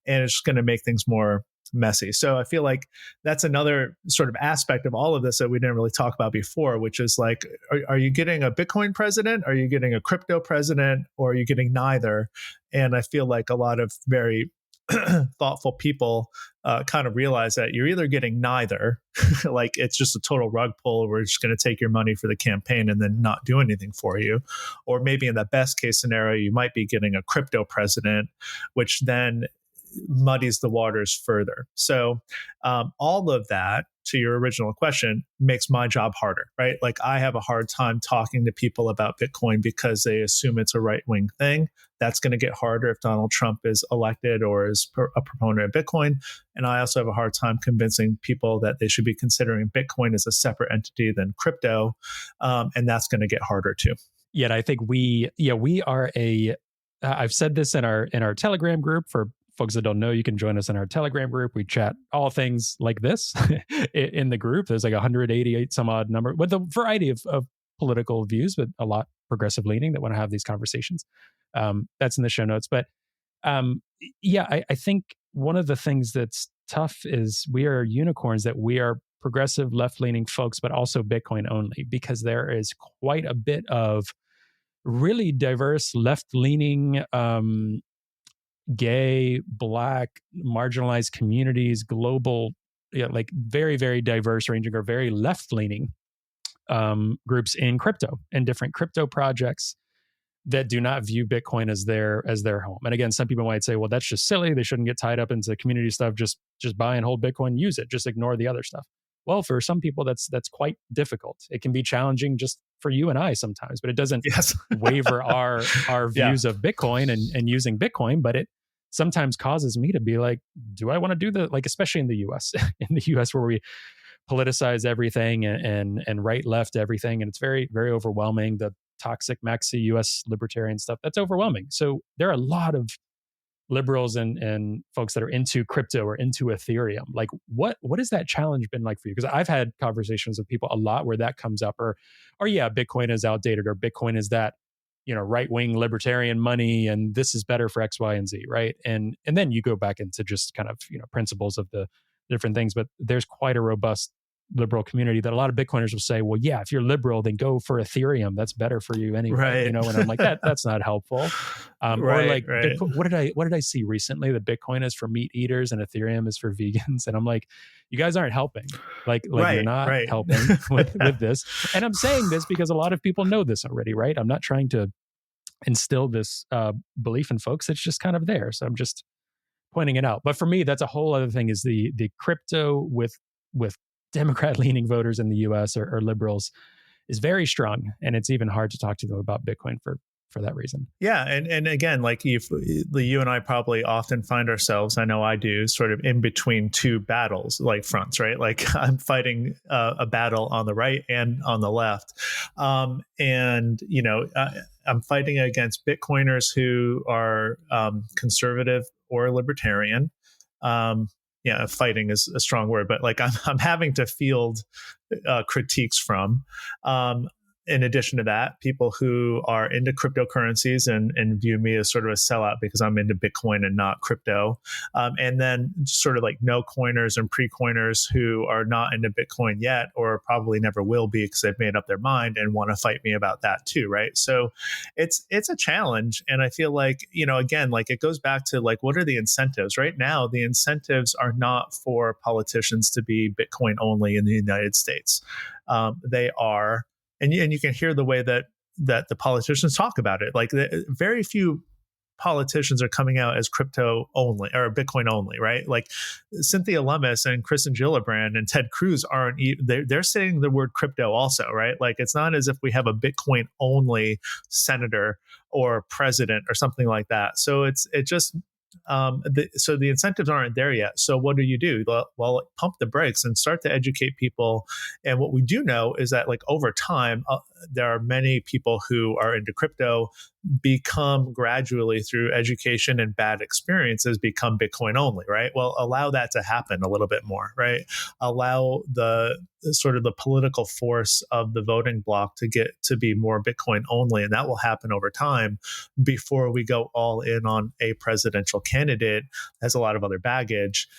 and it's just going to make things more messy. So I feel like that's another sort of aspect of all of this that we didn't really talk about before, which is like, are you getting a Bitcoin president? Are you getting a crypto president? Or are you getting neither? And I feel like a lot of very thoughtful people kind of realize that you're either getting neither, like it's just a total rug pull, we're just going to take your money for the campaign and then not do anything for you. Or maybe in the best case scenario, you might be getting a crypto president, which then muddies the waters further. So all of that, to your original question, makes my job harder, right? Like I have a hard time talking to people about Bitcoin because they assume it's a right-wing thing. That's going to get harder if Donald Trump is elected or is a proponent of Bitcoin. And I also have a hard time convincing people that they should be considering Bitcoin as a separate entity than crypto. And that's going to get harder too. Yet I think we are I've said this in our Telegram group. For folks that don't know, you can join us in our Telegram group. We chat all things like this in the group. There's like 188 some odd number with a variety of political views, but a lot progressive leaning that want to have these conversations. That's in the show notes. But I think one of the things that's tough is we are unicorns, that we are progressive left-leaning folks, but also Bitcoin only, because there is quite a bit of really diverse left-leaning gay, Black, marginalized communities, global, like very, very diverse ranging or very left-leaning groups in crypto and different crypto projects that do not view Bitcoin as their home. And again, some people might say, well, that's just silly. They shouldn't get tied up into community stuff. Just buy and hold Bitcoin, use it. Just ignore the other stuff. Well, for some people, that's quite difficult. It can be challenging just for you and I sometimes, but it doesn't waver our views of Bitcoin and using Bitcoin. But it sometimes causes me to be like, do I want to do like, especially in the US, where we politicize everything and right left everything, and it's very, very overwhelming. The toxic maxi US libertarian stuff, that's overwhelming. So there are a lot of liberals and folks that are into crypto or into Ethereum. Like what has that challenge been like for you? Because I've had conversations with people a lot where that comes up, or yeah, Bitcoin is outdated, or Bitcoin is that, right-wing libertarian money, and this is better for X, Y, and Z, right? And then you go back into just kind of, principles of the different things, but there's quite a robust liberal community that a lot of Bitcoiners will say, well, yeah, if you're liberal, then go for Ethereum. That's better for you anyway. Right. You know, and I'm like, that's not helpful. Or like, right. what did I see recently? That Bitcoin is for meat eaters and Ethereum is for vegans. And I'm like, you guys aren't helping. Like you're not helping with this. And I'm saying this because a lot of people know this already, right? I'm not trying to instill this belief in folks. It's just kind of there. So I'm just pointing it out. But for me, that's a whole other thing, is the crypto with Democrat leaning voters in the US or liberals is very strong. And it's even hard to talk to them about Bitcoin for that reason. Yeah. And again, like you and I probably often find ourselves, I know I do, sort of in between two battles, like fronts, right? Like I'm fighting a battle on the right and on the left. And, you know, I'm fighting against Bitcoiners who are conservative or libertarian. Yeah, fighting is a strong word, but like I'm having to field critiques from. In addition to that, people who are into cryptocurrencies and view me as sort of a sellout because I'm into Bitcoin and not crypto. And then sort of like no coiners and pre-coiners who are not into Bitcoin yet, or probably never will be because they've made up their mind and want to fight me about that too, right? So it's a challenge. And I feel like, you know, again, like it goes back to like, what are the incentives? Right now, the incentives are not for politicians to be Bitcoin only in the United States. They are, and you can hear the way that the politicians talk about it. Like very few politicians are coming out as crypto only or Bitcoin only, right? Like Cynthia Lummis and Kristen Gillibrand and Ted Cruz aren't. They're saying the word crypto also, right? Like it's not as if we have a Bitcoin only senator or president or something like that. So it just. So the incentives aren't there yet. So what do? Well, pump the brakes and start to educate people. And what we do know is that like over time, there are many people who are into crypto become gradually through education and bad experiences become Bitcoin only, right? Well, allow that to happen a little bit more, right? Allow the sort of the political force of the voting bloc to get to be more Bitcoin only. And that will happen over time before we go all in on a presidential candidate has a lot of other baggage,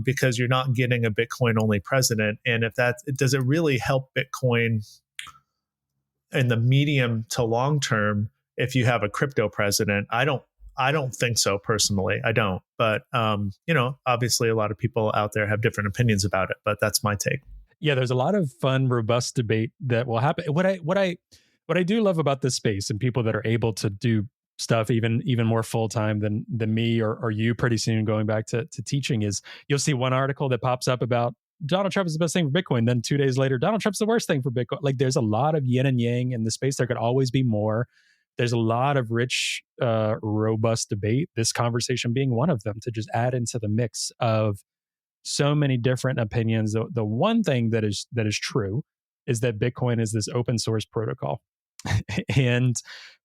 because you're not getting a Bitcoin only president. And if does it really help Bitcoin in the medium to long term if you have a crypto president? I don't think so personally. I don't. But you know, obviously a lot of people out there have different opinions about it, but that's my take. Yeah, there's a lot of fun, robust debate that will happen. What I do love about this space and people that are able to do stuff even more full time than me or you pretty soon going back to teaching is you'll see one article that pops up about Donald Trump is the best thing for Bitcoin. Then 2 days later, Donald Trump's the worst thing for Bitcoin. Like there's a lot of yin and yang in the space. There could always be more. There's a lot of rich, robust debate. This conversation being one of them to just add into the mix of so many different opinions. The one thing that is true is that Bitcoin is this open source protocol. And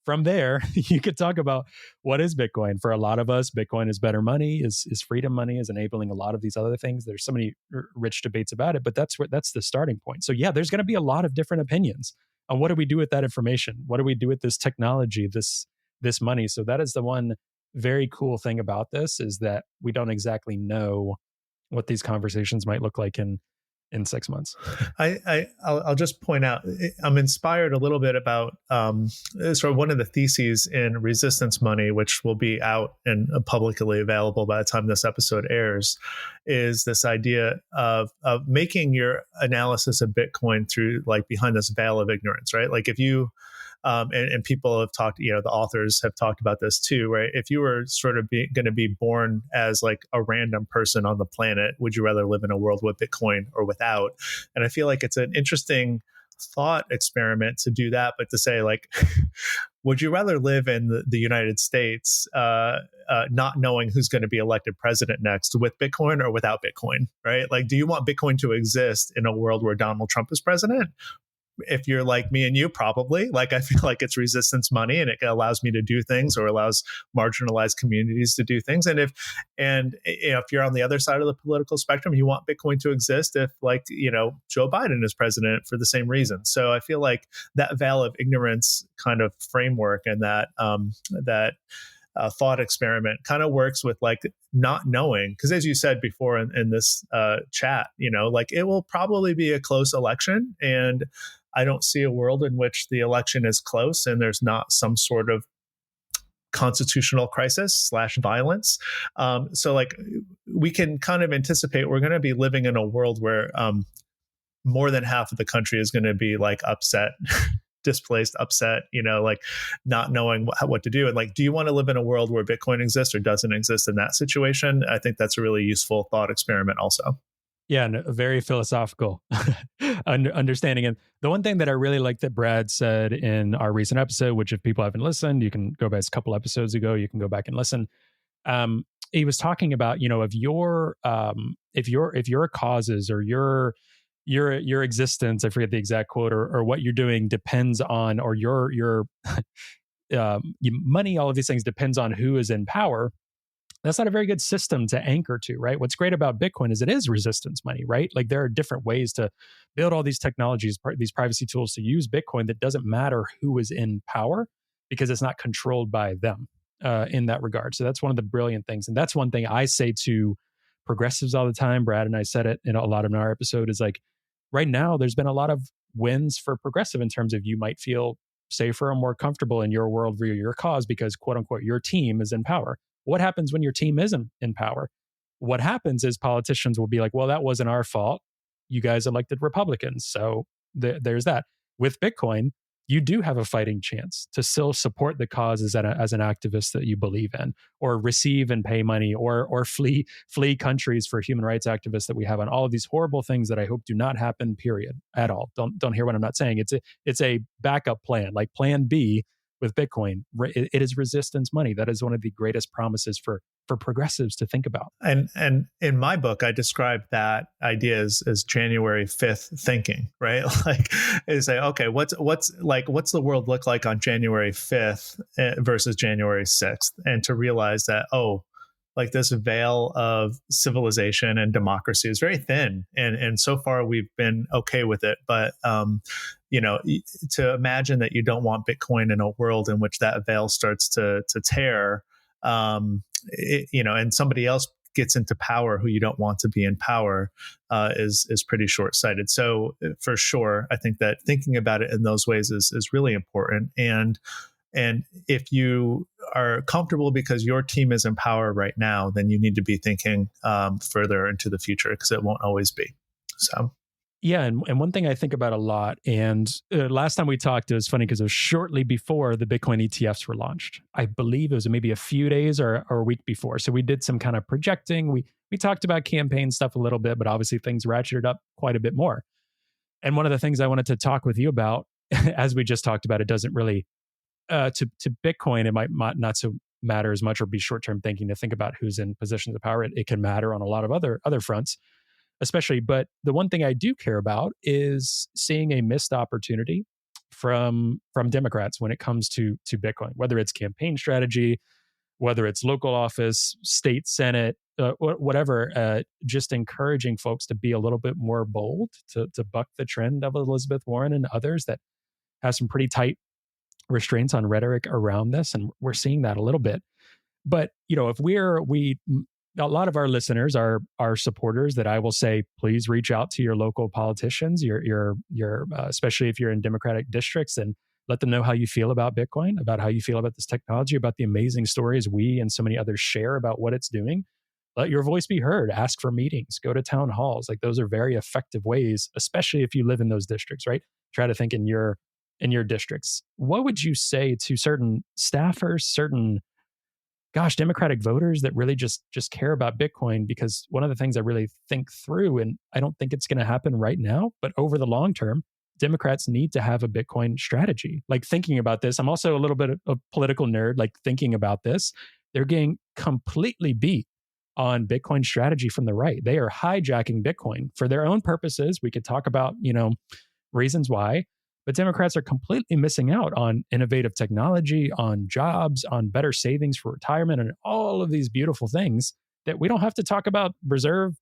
from there, you could talk about what is Bitcoin. For a lot of us, Bitcoin is better money, is freedom money, is enabling a lot of these other things. There's so many rich debates about it, but that's the starting point. So yeah, there's going to be a lot of different opinions on what do we do with that information? What do we do with this technology, this money? So that is the one very cool thing about this, is that we we don't know what these conversations might look like in 6 months. I'll just point out, I'm inspired a little bit about sort of one of the theses in Resistance Money, which will be out and publicly available by the time this episode airs, is this idea of making your analysis of Bitcoin through like behind this veil of ignorance, right? Like if you and people have talked, you know, the authors have talked about this too, right? If you were sort of going to be born as like a random person on the planet, would you rather live in a world with Bitcoin or without? And I feel like it's an interesting thought experiment to do that, but to say like, would you rather live in the United States not knowing who's going to be elected president next with Bitcoin or without Bitcoin, right? Like, do you want Bitcoin to exist in a world where Donald Trump is president? If you're like me and you, probably. Like, I feel like it's resistance money and it allows me to do things or allows marginalized communities to do things. And if you're on the other side of the political spectrum, you want Bitcoin to exist if, like, you know, Joe Biden is president for the same reason. So I feel like that veil of ignorance kind of framework and that thought experiment kind of works with like not knowing, because as you said before in this chat, like it will probably be a close election, and I don't see a world in which the election is close and there's not some sort of constitutional crisis / violence. So like we can kind of anticipate we're going to be living in a world where more than half of the country is going to be like upset, displaced, upset, like not knowing what to do. And like, do you want to live in a world where Bitcoin exists or doesn't exist in that situation? I think that's a really useful thought experiment also. Yeah, and a very philosophical understanding. And the one thing that I really like that Brad said in our recent episode, which if people haven't listened, you can go back a couple episodes ago, you can go back and listen. He was talking about, if your causes or your existence, I forget the exact quote, or what you're doing depends on, or your money, all of these things depends on who is in power. That's not a very good system to anchor to, right? What's great about Bitcoin is it is resistance money, right? Like there are different ways to build all these technologies, these privacy tools to use Bitcoin that doesn't matter who is in power because it's not controlled by them in that regard. So that's one of the brilliant things. And that's one thing I say to progressives all the time. Brad and I said it in a lot of our episode is like, right now, there's been a lot of wins for progressive in terms of you might feel safer and more comfortable in your worldview, your cause, because quote unquote, your team is in power. What happens when your team isn't in power? What happens is politicians will be like, well, that wasn't our fault. You guys elected Republicans. So there's that. With Bitcoin, you do have a fighting chance to still support the cause as an activist that you believe in, or receive and pay money, or flee countries for human rights activists that we have on all of these horrible things that I hope do not happen, period, at all. Don't hear what I'm not saying. It's a backup plan, like plan B with Bitcoin. It is resistance money. That is one of the greatest promises for progressives to think about. And in my book, I describe that idea as January 5th thinking, right? Like, is say, okay, what's the world look like on January 5th versus January 6th, and to realize that like this veil of civilization and democracy is very thin, and so far we've been okay with it, but to imagine that you don't want Bitcoin in a world in which that veil starts to tear, and somebody else gets into power who you don't want to be in power, is pretty short-sighted. So for sure, I think that thinking about it in those ways is really important. And if you are comfortable because your team is in power right now, then you need to be thinking further into the future, because it won't always be. So. Yeah, and one thing I think about a lot, and last time we talked, it was funny because it was shortly before the Bitcoin ETFs were launched. I believe it was maybe a few days or a week before. So we did some kind of projecting. We talked about campaign stuff a little bit, but obviously things ratcheted up quite a bit more. And one of the things I wanted to talk with you about, as we just talked about, it doesn't really, to Bitcoin, it might not so matter as much or be short-term thinking to think about who's in positions of power. It can matter on a lot of other fronts. Especially, but the one thing I do care about is seeing a missed opportunity from Democrats when it comes to Bitcoin, whether it's campaign strategy, whether it's local office, state senate, whatever. Just encouraging folks to be a little bit more bold, to buck the trend of Elizabeth Warren and others that have some pretty tight restraints on rhetoric around this, and we're seeing that a little bit. But if a lot of our listeners are supporters that I will say, please reach out to your local politicians, your especially if you're in Democratic districts, and let them know how you feel about Bitcoin, about how you feel about this technology, about the amazing stories we and so many others share about what it's doing. Let your voice be heard. Ask for meetings. Go to town halls. Like those are very effective ways, especially if you live in those districts, right? Try to think in your districts. What would you say to certain staffers, certain Democratic voters that really just care about Bitcoin? Because one of the things I really think through, and I don't think it's going to happen right now, but over the long term, Democrats need to have a Bitcoin strategy. Like thinking about this, I'm also a little bit of a political nerd, like thinking about this, they're getting completely beat on Bitcoin strategy from the right. They are hijacking Bitcoin for their own purposes. We could talk about, reasons why. But Democrats are completely missing out on innovative technology, on jobs, on better savings for retirement, and all of these beautiful things that we don't have to talk about reserve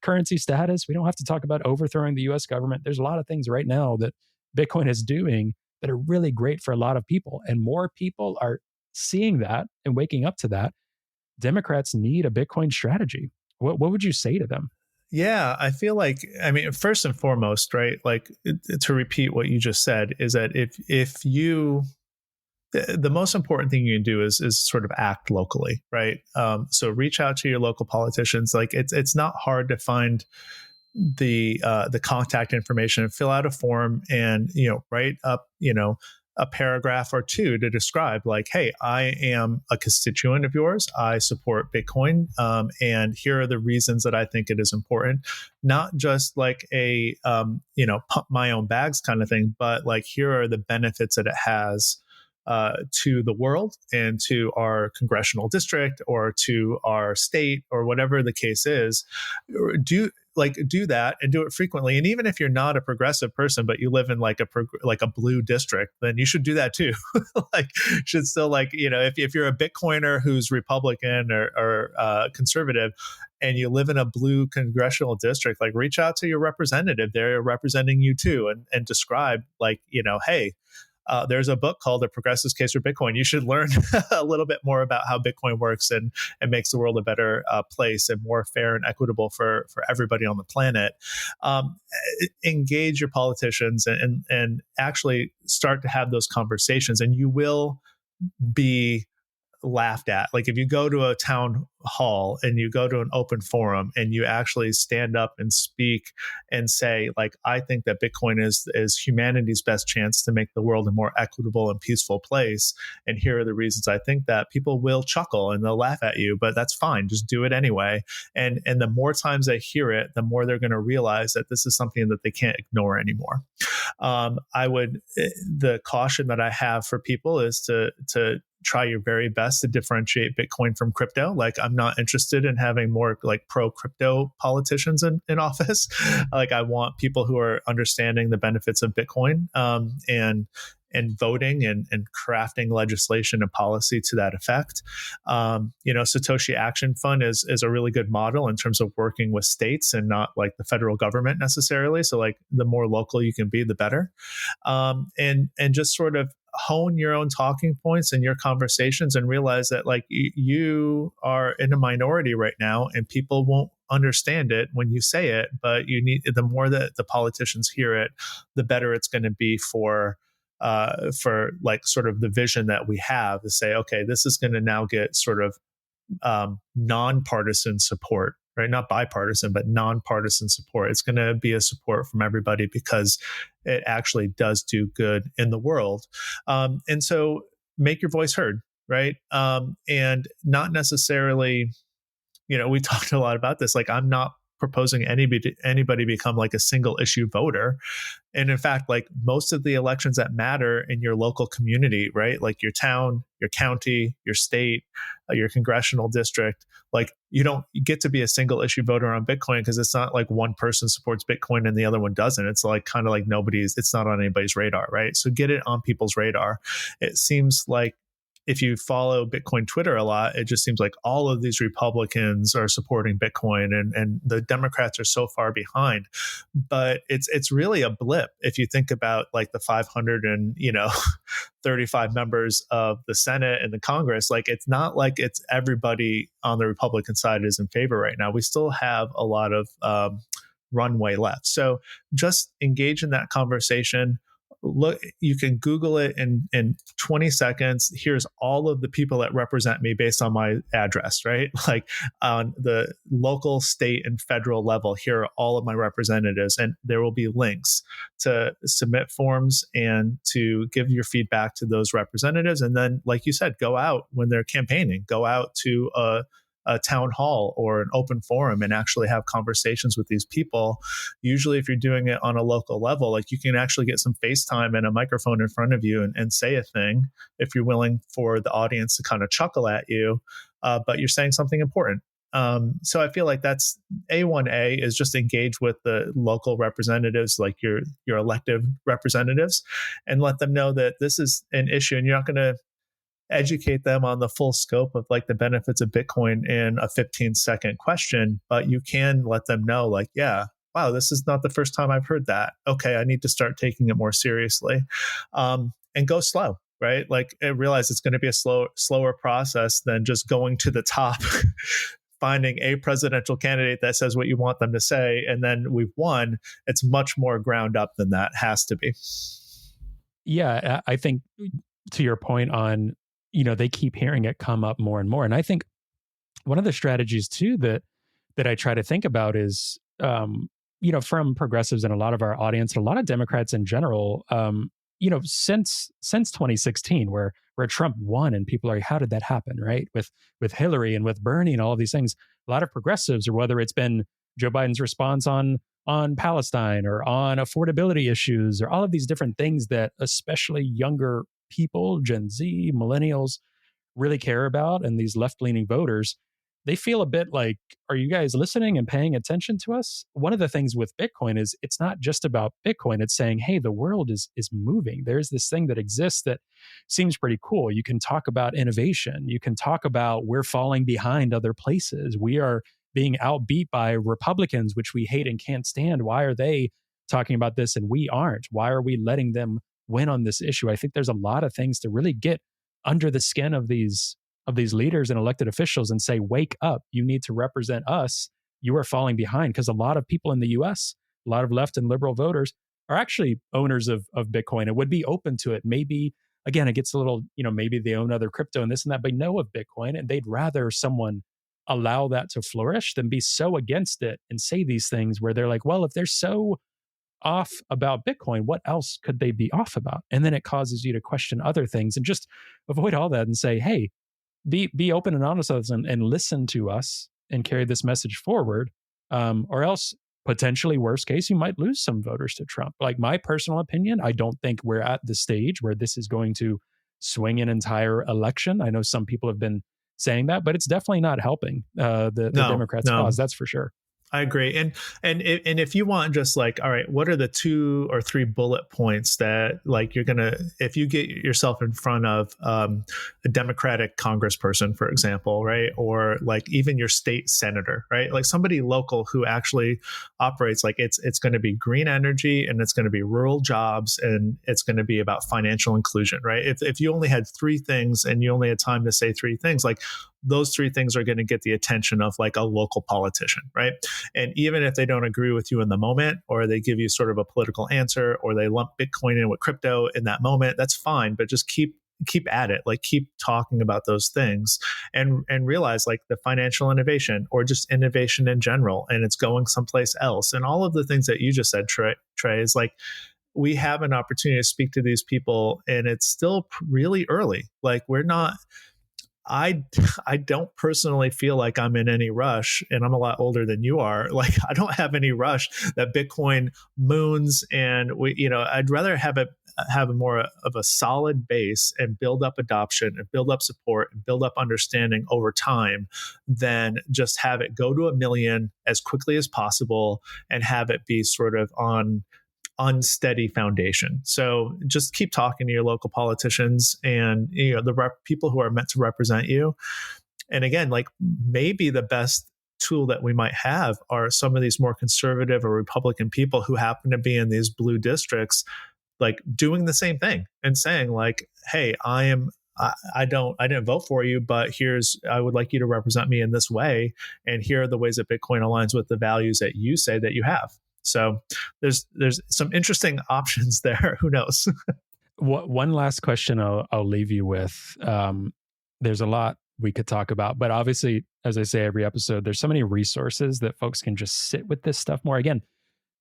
currency status. We don't have to talk about overthrowing the US government. There's a lot of things right now that Bitcoin is doing that are really great for a lot of people. And more people are seeing that and waking up to that, Democrats need a Bitcoin strategy. What would you say to them? Yeah, I feel like, I mean, first and foremost, right? Like to repeat what you just said is that if you, the most important thing you can do is sort of act locally, right? So reach out to your local politicians. Like it's not hard to find the contact information, fill out a form, and write up a paragraph or two to describe, like, hey, I am a constituent of yours, I support Bitcoin, and here are the reasons that I think it is important. Not just like a pump my own bags kind of thing, but like, here are the benefits that it has to the world and to our congressional district or to our state or whatever the case is. Do that and do it frequently. And even if you're not a progressive person, but you live in like a blue district, then you should do that too. Like, should still, like, if you're a Bitcoiner who's Republican or conservative, and you live in a blue congressional district, like, reach out to your representative. They're representing you too, and describe, like, hey, there's a book called The Progressive's Case for Bitcoin. You should learn a little bit more about how Bitcoin works and makes the world a better place and more fair and equitable for everybody on the planet. Engage your politicians and actually start to have those conversations, and you will be laughed at. Like, if you go to a town hall and you go to an open forum and you actually stand up and speak and say, like, I think that Bitcoin is humanity's best chance to make the world a more equitable and peaceful place, and here are the reasons I think that, people will chuckle and they'll laugh at you, but that's fine. Just do it anyway. And the more times they hear it, the more they're going to realize that this is something that they can't ignore anymore. The caution that I have for people is to try your very best to differentiate Bitcoin from crypto. Like, I'm not interested in having more like pro crypto politicians in office. Like, I want people who are understanding the benefits of Bitcoin, and voting and crafting legislation and policy to that effect. Satoshi Action Fund is a really good model in terms of working with states and not like the federal government necessarily. So, like, the more local you can be, the better. And just sort of hone your own talking points and your conversations, and realize that, like, you are in a minority right now and people won't understand it when you say it, but the more that the politicians hear it, the better it's going to be for like sort of the vision that we have to say, okay, this is going to now get sort of nonpartisan support, right? Not bipartisan, but nonpartisan support. It's going to be a support from everybody because it actually does do good in the world. And so make your voice heard, right? And not necessarily, we talked a lot about this. Like, I'm not proposing anybody become like a single issue voter. And in fact, like, most of the elections that matter in your local community, right? Like your town, your county, your state, your congressional district, like, you don't get to be a single issue voter on Bitcoin, because it's not like one person supports Bitcoin and the other one doesn't. It's like kind of like it's not on anybody's radar, right? So get it on people's radar. It seems like, if you follow Bitcoin Twitter a lot, it just seems like all of these Republicans are supporting Bitcoin, and the Democrats are so far behind. But it's really a blip if you think about like the 535 members of the Senate and the Congress. Like, it's not like it's everybody on the Republican side is in favor right now. We still have a lot of runway left. So just engage in that conversation. Look, you can Google it in 20 seconds. Here's all of the people that represent me based on my address, right? Like, on the local, state, and federal level, here are all of my representatives. And there will be links to submit forms and to give your feedback to those representatives. And then, like you said, go out when they're campaigning, go out to a town hall or an open forum and actually have conversations with these people. Usually, if you're doing it on a local level, like, you can actually get some FaceTime and a microphone in front of you and say a thing, if you're willing for the audience to kind of chuckle at you, but you're saying something important. So I feel like that's A1A, is just engage with the local representatives, like your elected representatives, and let them know that this is an issue, and you're not going to educate them on the full scope of like the benefits of Bitcoin in a 15-second question, but you can let them know, like, yeah, wow, this is not the first time I've heard that. Okay, I need to start taking it more seriously. And go slow. right? Like, I realize it's going to be a slower process than just going to the top, finding a presidential candidate that says what you want them to say, and then we've won. It's much more ground up than that has to be. Yeah, I think to your point on, they keep hearing it come up more and more. And I think one of the strategies too that I try to think about is, from progressives and a lot of our audience, a lot of Democrats in general, since 2016, where Trump won, and people are like, how did that happen, right? With Hillary and with Bernie and all of these things, a lot of progressives, or whether it's been Joe Biden's response on Palestine or on affordability issues or all of these different things that especially younger people, Gen Z, millennials, really care about, and these left-leaning voters, they feel a bit like, are you guys listening and paying attention to us? One of the things with Bitcoin is it's not just about Bitcoin. It's saying, hey, the world is moving. There's this thing that exists that seems pretty cool. You can talk about innovation. You can talk about we're falling behind other places. We are being outbeat by Republicans, which we hate and can't stand. Why are they talking about this and we aren't? Why are we letting them win on this issue? I think there's a lot of things to really get under the skin of these leaders and elected officials and say, wake up, you need to represent us. You are falling behind. Because a lot of people in the US, a lot of left and liberal voters are actually owners of Bitcoin and would be open to it. Maybe, again, it gets a little, maybe they own other crypto and this and that, but know of Bitcoin, and they'd rather someone allow that to flourish than be so against it and say these things where they're like, well, if they're so off about Bitcoin, what else could they be off about? And then it causes you to question other things, and just avoid all that and say, hey, be open and honest with us and listen to us and carry this message forward. Or else, potentially worst case, you might lose some voters to Trump. Like, my personal opinion, I don't think we're at the stage where this is going to swing an entire election. I know some people have been saying that, but it's definitely not helping the Democrats' cause. That's for sure. I agree. And if you want just like, all right, what are the 2 or 3 bullet points that like you're going to, if you get yourself in front of a Democratic congressperson, for example, right? Or like even your state senator, right? Like somebody local who actually operates like it's going to be green energy, and it's going to be rural jobs, and it's going to be about financial inclusion, right? If you only had 3 things and you only had time to say 3 things, like those 3 things are going to get the attention of like a local politician, right? And even if they don't agree with you in the moment, or they give you sort of a political answer, or they lump Bitcoin in with crypto in that moment, that's fine. But just keep at it, like keep talking about those things, and realize like the financial innovation or just innovation in general, and it's going someplace else. And all of the things that you just said, Trey, is like, we have an opportunity to speak to these people, and it's still really early. Like we're not, I don't personally feel like I'm in any rush, and I'm a lot older than you are. Like I don't have any rush that Bitcoin moons, and I'd rather have a more of a solid base and build up adoption and build up support and build up understanding over time than just have it go to 1 million as quickly as possible and have it be sort of on unsteady foundation. So just keep talking to your local politicians and the people who are meant to represent you. And again, like maybe the best tool that we might have are some of these more conservative or Republican people who happen to be in these blue districts, like doing the same thing and saying like, hey, I didn't vote for you, but I would like you to represent me in this way. And here are the ways that Bitcoin aligns with the values that you say that you have. So there's some interesting options there. Who knows? One last question I'll leave you with. There's a lot we could talk about, but obviously, as I say every episode, there's so many resources that folks can just sit with this stuff more. Again,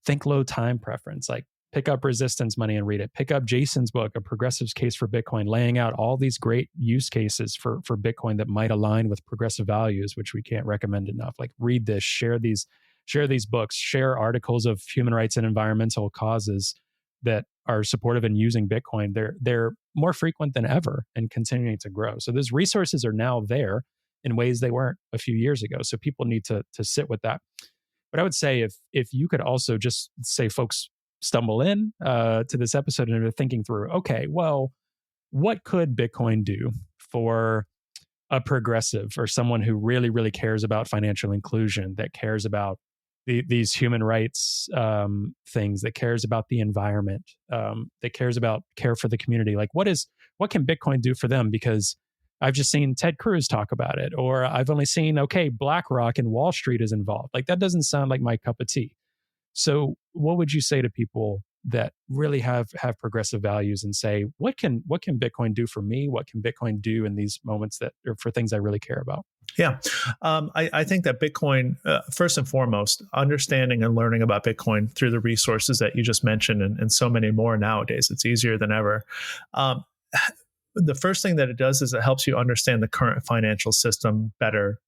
think low time preference, like pick up Resistance Money and read it. Pick up Jason's book, A Progressive's Case for Bitcoin, laying out all these great use cases for Bitcoin that might align with progressive values, which we can't recommend enough. Like read this, share these books, share articles of human rights and environmental causes that are supportive in using Bitcoin. They're more frequent than ever and continuing to grow. So those resources are now there in ways they weren't a few years ago. So people need to sit with that. But I would say if you could also just say folks stumble in to this episode and are thinking through, okay, well, what could Bitcoin do for a progressive or someone who really, really cares about financial inclusion, that cares about these human rights things, that cares about the environment, that cares about care for the community. Like what can Bitcoin do for them? Because I've just seen Ted Cruz talk about it, or I've only seen, okay, BlackRock and Wall Street is involved. Like that doesn't sound like my cup of tea. So what would you say to people that really have progressive values and say, what can Bitcoin do for me? What can Bitcoin do in these moments that are for things I really care about? Yeah. I think that Bitcoin, first and foremost, understanding and learning about Bitcoin through the resources that you just mentioned and so many more nowadays, it's easier than ever. The first thing that it does is it helps you understand the current financial system better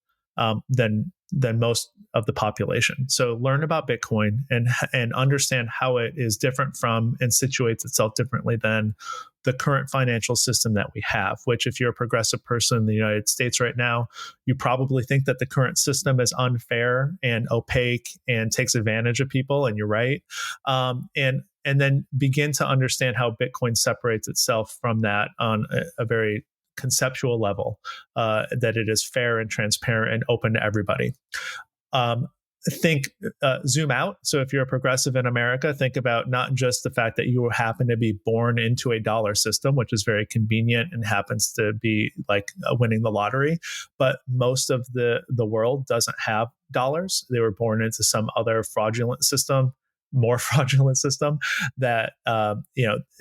than most of the population. So learn about Bitcoin and understand how it is different from and situates itself differently than the current financial system that we have, which if you're a progressive person in the United States right now, you probably think that the current system is unfair and opaque and takes advantage of people. And you're right. And then begin to understand how Bitcoin separates itself from that on a very conceptual level, that it is fair and transparent and open to everybody. Zoom out. So if you're a progressive in America, think about not just the fact that you happen to be born into a dollar system, which is very convenient and happens to be like winning the lottery, but most of the world doesn't have dollars. They were born into some other more fraudulent system that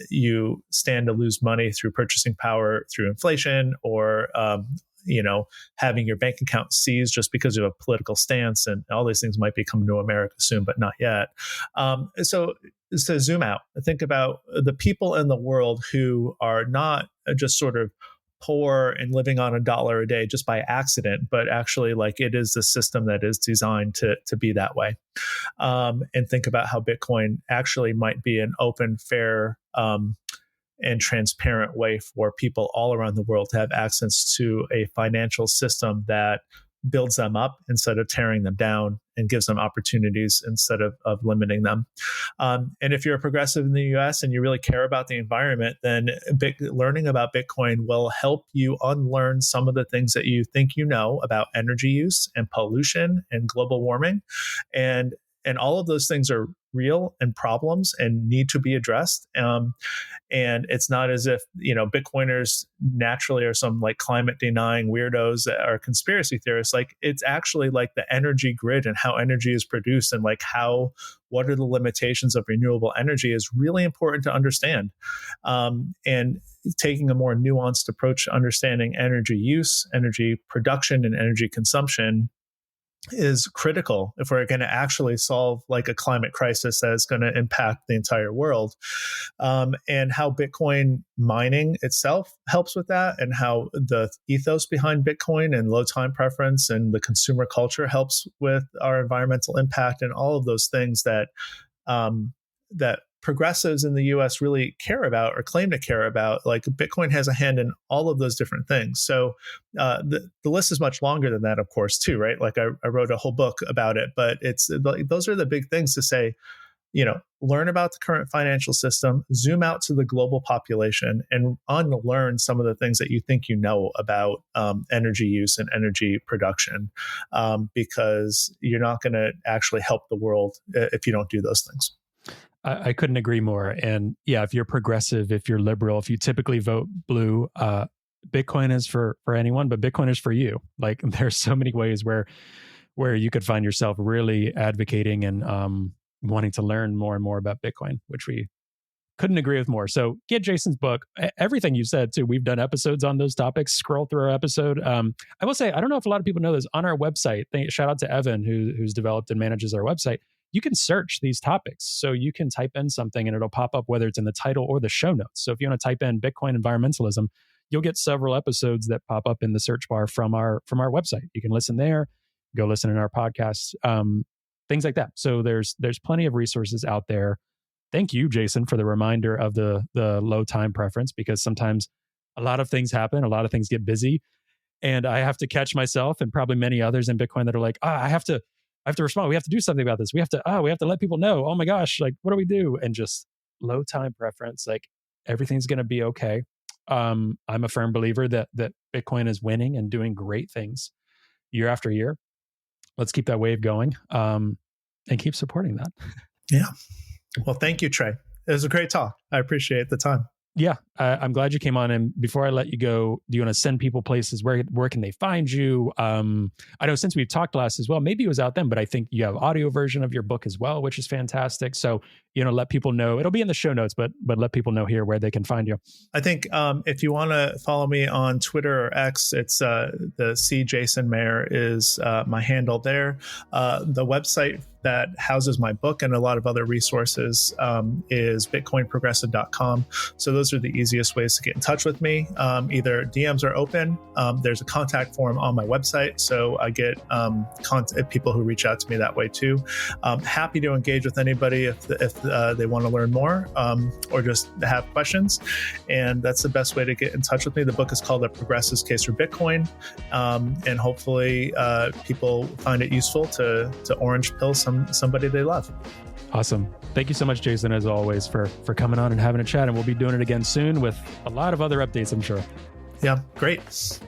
you stand to lose money through purchasing power through inflation, or having your bank account seized just because of a political stance. And all these things might be coming to America soon, but not yet. So zoom out, think about the people in the world who are not just sort of poor and living on $1 a day just by accident, but actually like it is the system that is designed to be that way. And think about how Bitcoin actually might be an open, fair, and transparent way for people all around the world to have access to a financial system that builds them up instead of tearing them down and gives them opportunities instead of limiting them. And if you're a progressive in the US and you really care about the environment, then learning about Bitcoin will help you unlearn some of the things that you think you know about energy use and pollution and global warming. And all of those things are real and problems and need to be addressed. And it's not as if, Bitcoiners naturally are some like climate denying weirdos that are conspiracy theorists. Like it's actually like the energy grid and how energy is produced and like what are the limitations of renewable energy is really important to understand. And taking a more nuanced approach to understanding energy use, energy production, and energy consumption is critical if we're going to actually solve like a climate crisis that is going to impact the entire world. And how Bitcoin mining itself helps with that, and how the ethos behind Bitcoin and low time preference and the consumer culture helps with our environmental impact, and all of those things that that progressives in the US really care about or claim to care about. Like Bitcoin has a hand in all of those different things. So the list is much longer than that, of course, too, right? Like I wrote a whole book about it, but those are the big things to say, learn about the current financial system, zoom out to the global population, and unlearn some of the things that you think you know about energy use and energy production, because you're not going to actually help the world if you don't do those things. I couldn't agree more. And yeah, if you're progressive, if you're liberal, if you typically vote blue, Bitcoin is for anyone, but Bitcoin is for you. Like there's so many ways where you could find yourself really advocating and wanting to learn more and more about Bitcoin, which we couldn't agree with more. So get Jason's book. Everything you said too, we've done episodes on those topics. Scroll through our episode. I will say, I don't know if a lot of people know this, on our website, shout out to Evan who's developed and manages our website. You can search these topics. So you can type in something and it'll pop up, whether it's in the title or the show notes. So if you want to type in Bitcoin environmentalism, you'll get several episodes that pop up in the search bar from our website. You can listen there, go listen in our podcasts, things like that. So there's plenty of resources out there. Thank you, Jason, for the reminder of the low time preference, because sometimes a lot of things happen, a lot of things get busy, and I have to catch myself and probably many others in Bitcoin that are like, I have to respond. We have to do something about this. We have to let people know. Oh my gosh, like what do we do? And just low time preference, like everything's going to be okay. I'm a firm believer that Bitcoin is winning and doing great things year after year. Let's keep that wave going. and keep supporting that. Yeah. Well, thank you, Trey. It was a great talk. I appreciate the time. Yeah, I'm glad you came on. And before I let you go, do you want to send people places? Where can they find you? I know since we've talked last as well, maybe it was out then, but I think you have audio version of your book as well, which is fantastic. So, let people know. It'll be in the show notes, but let people know here where they can find you. I think if you want to follow me on Twitter or X, it's the C Jason Maier is my handle there. The website that houses my book and a lot of other resources is bitcoinprogressive.com. So those are the easiest ways to get in touch with me. Either DMs are open. There's a contact form on my website. So I get people who reach out to me that way too. Happy to engage with anybody if they want to learn more or just have questions. And that's the best way to get in touch with me. The book is called The Progressive's Case for Bitcoin. And hopefully people find it useful to orange pill somebody they love. Awesome. Thank you so much, Jason, as always, for coming on and having a chat. And we'll be doing it again soon with a lot of other updates, I'm sure. Yeah, great.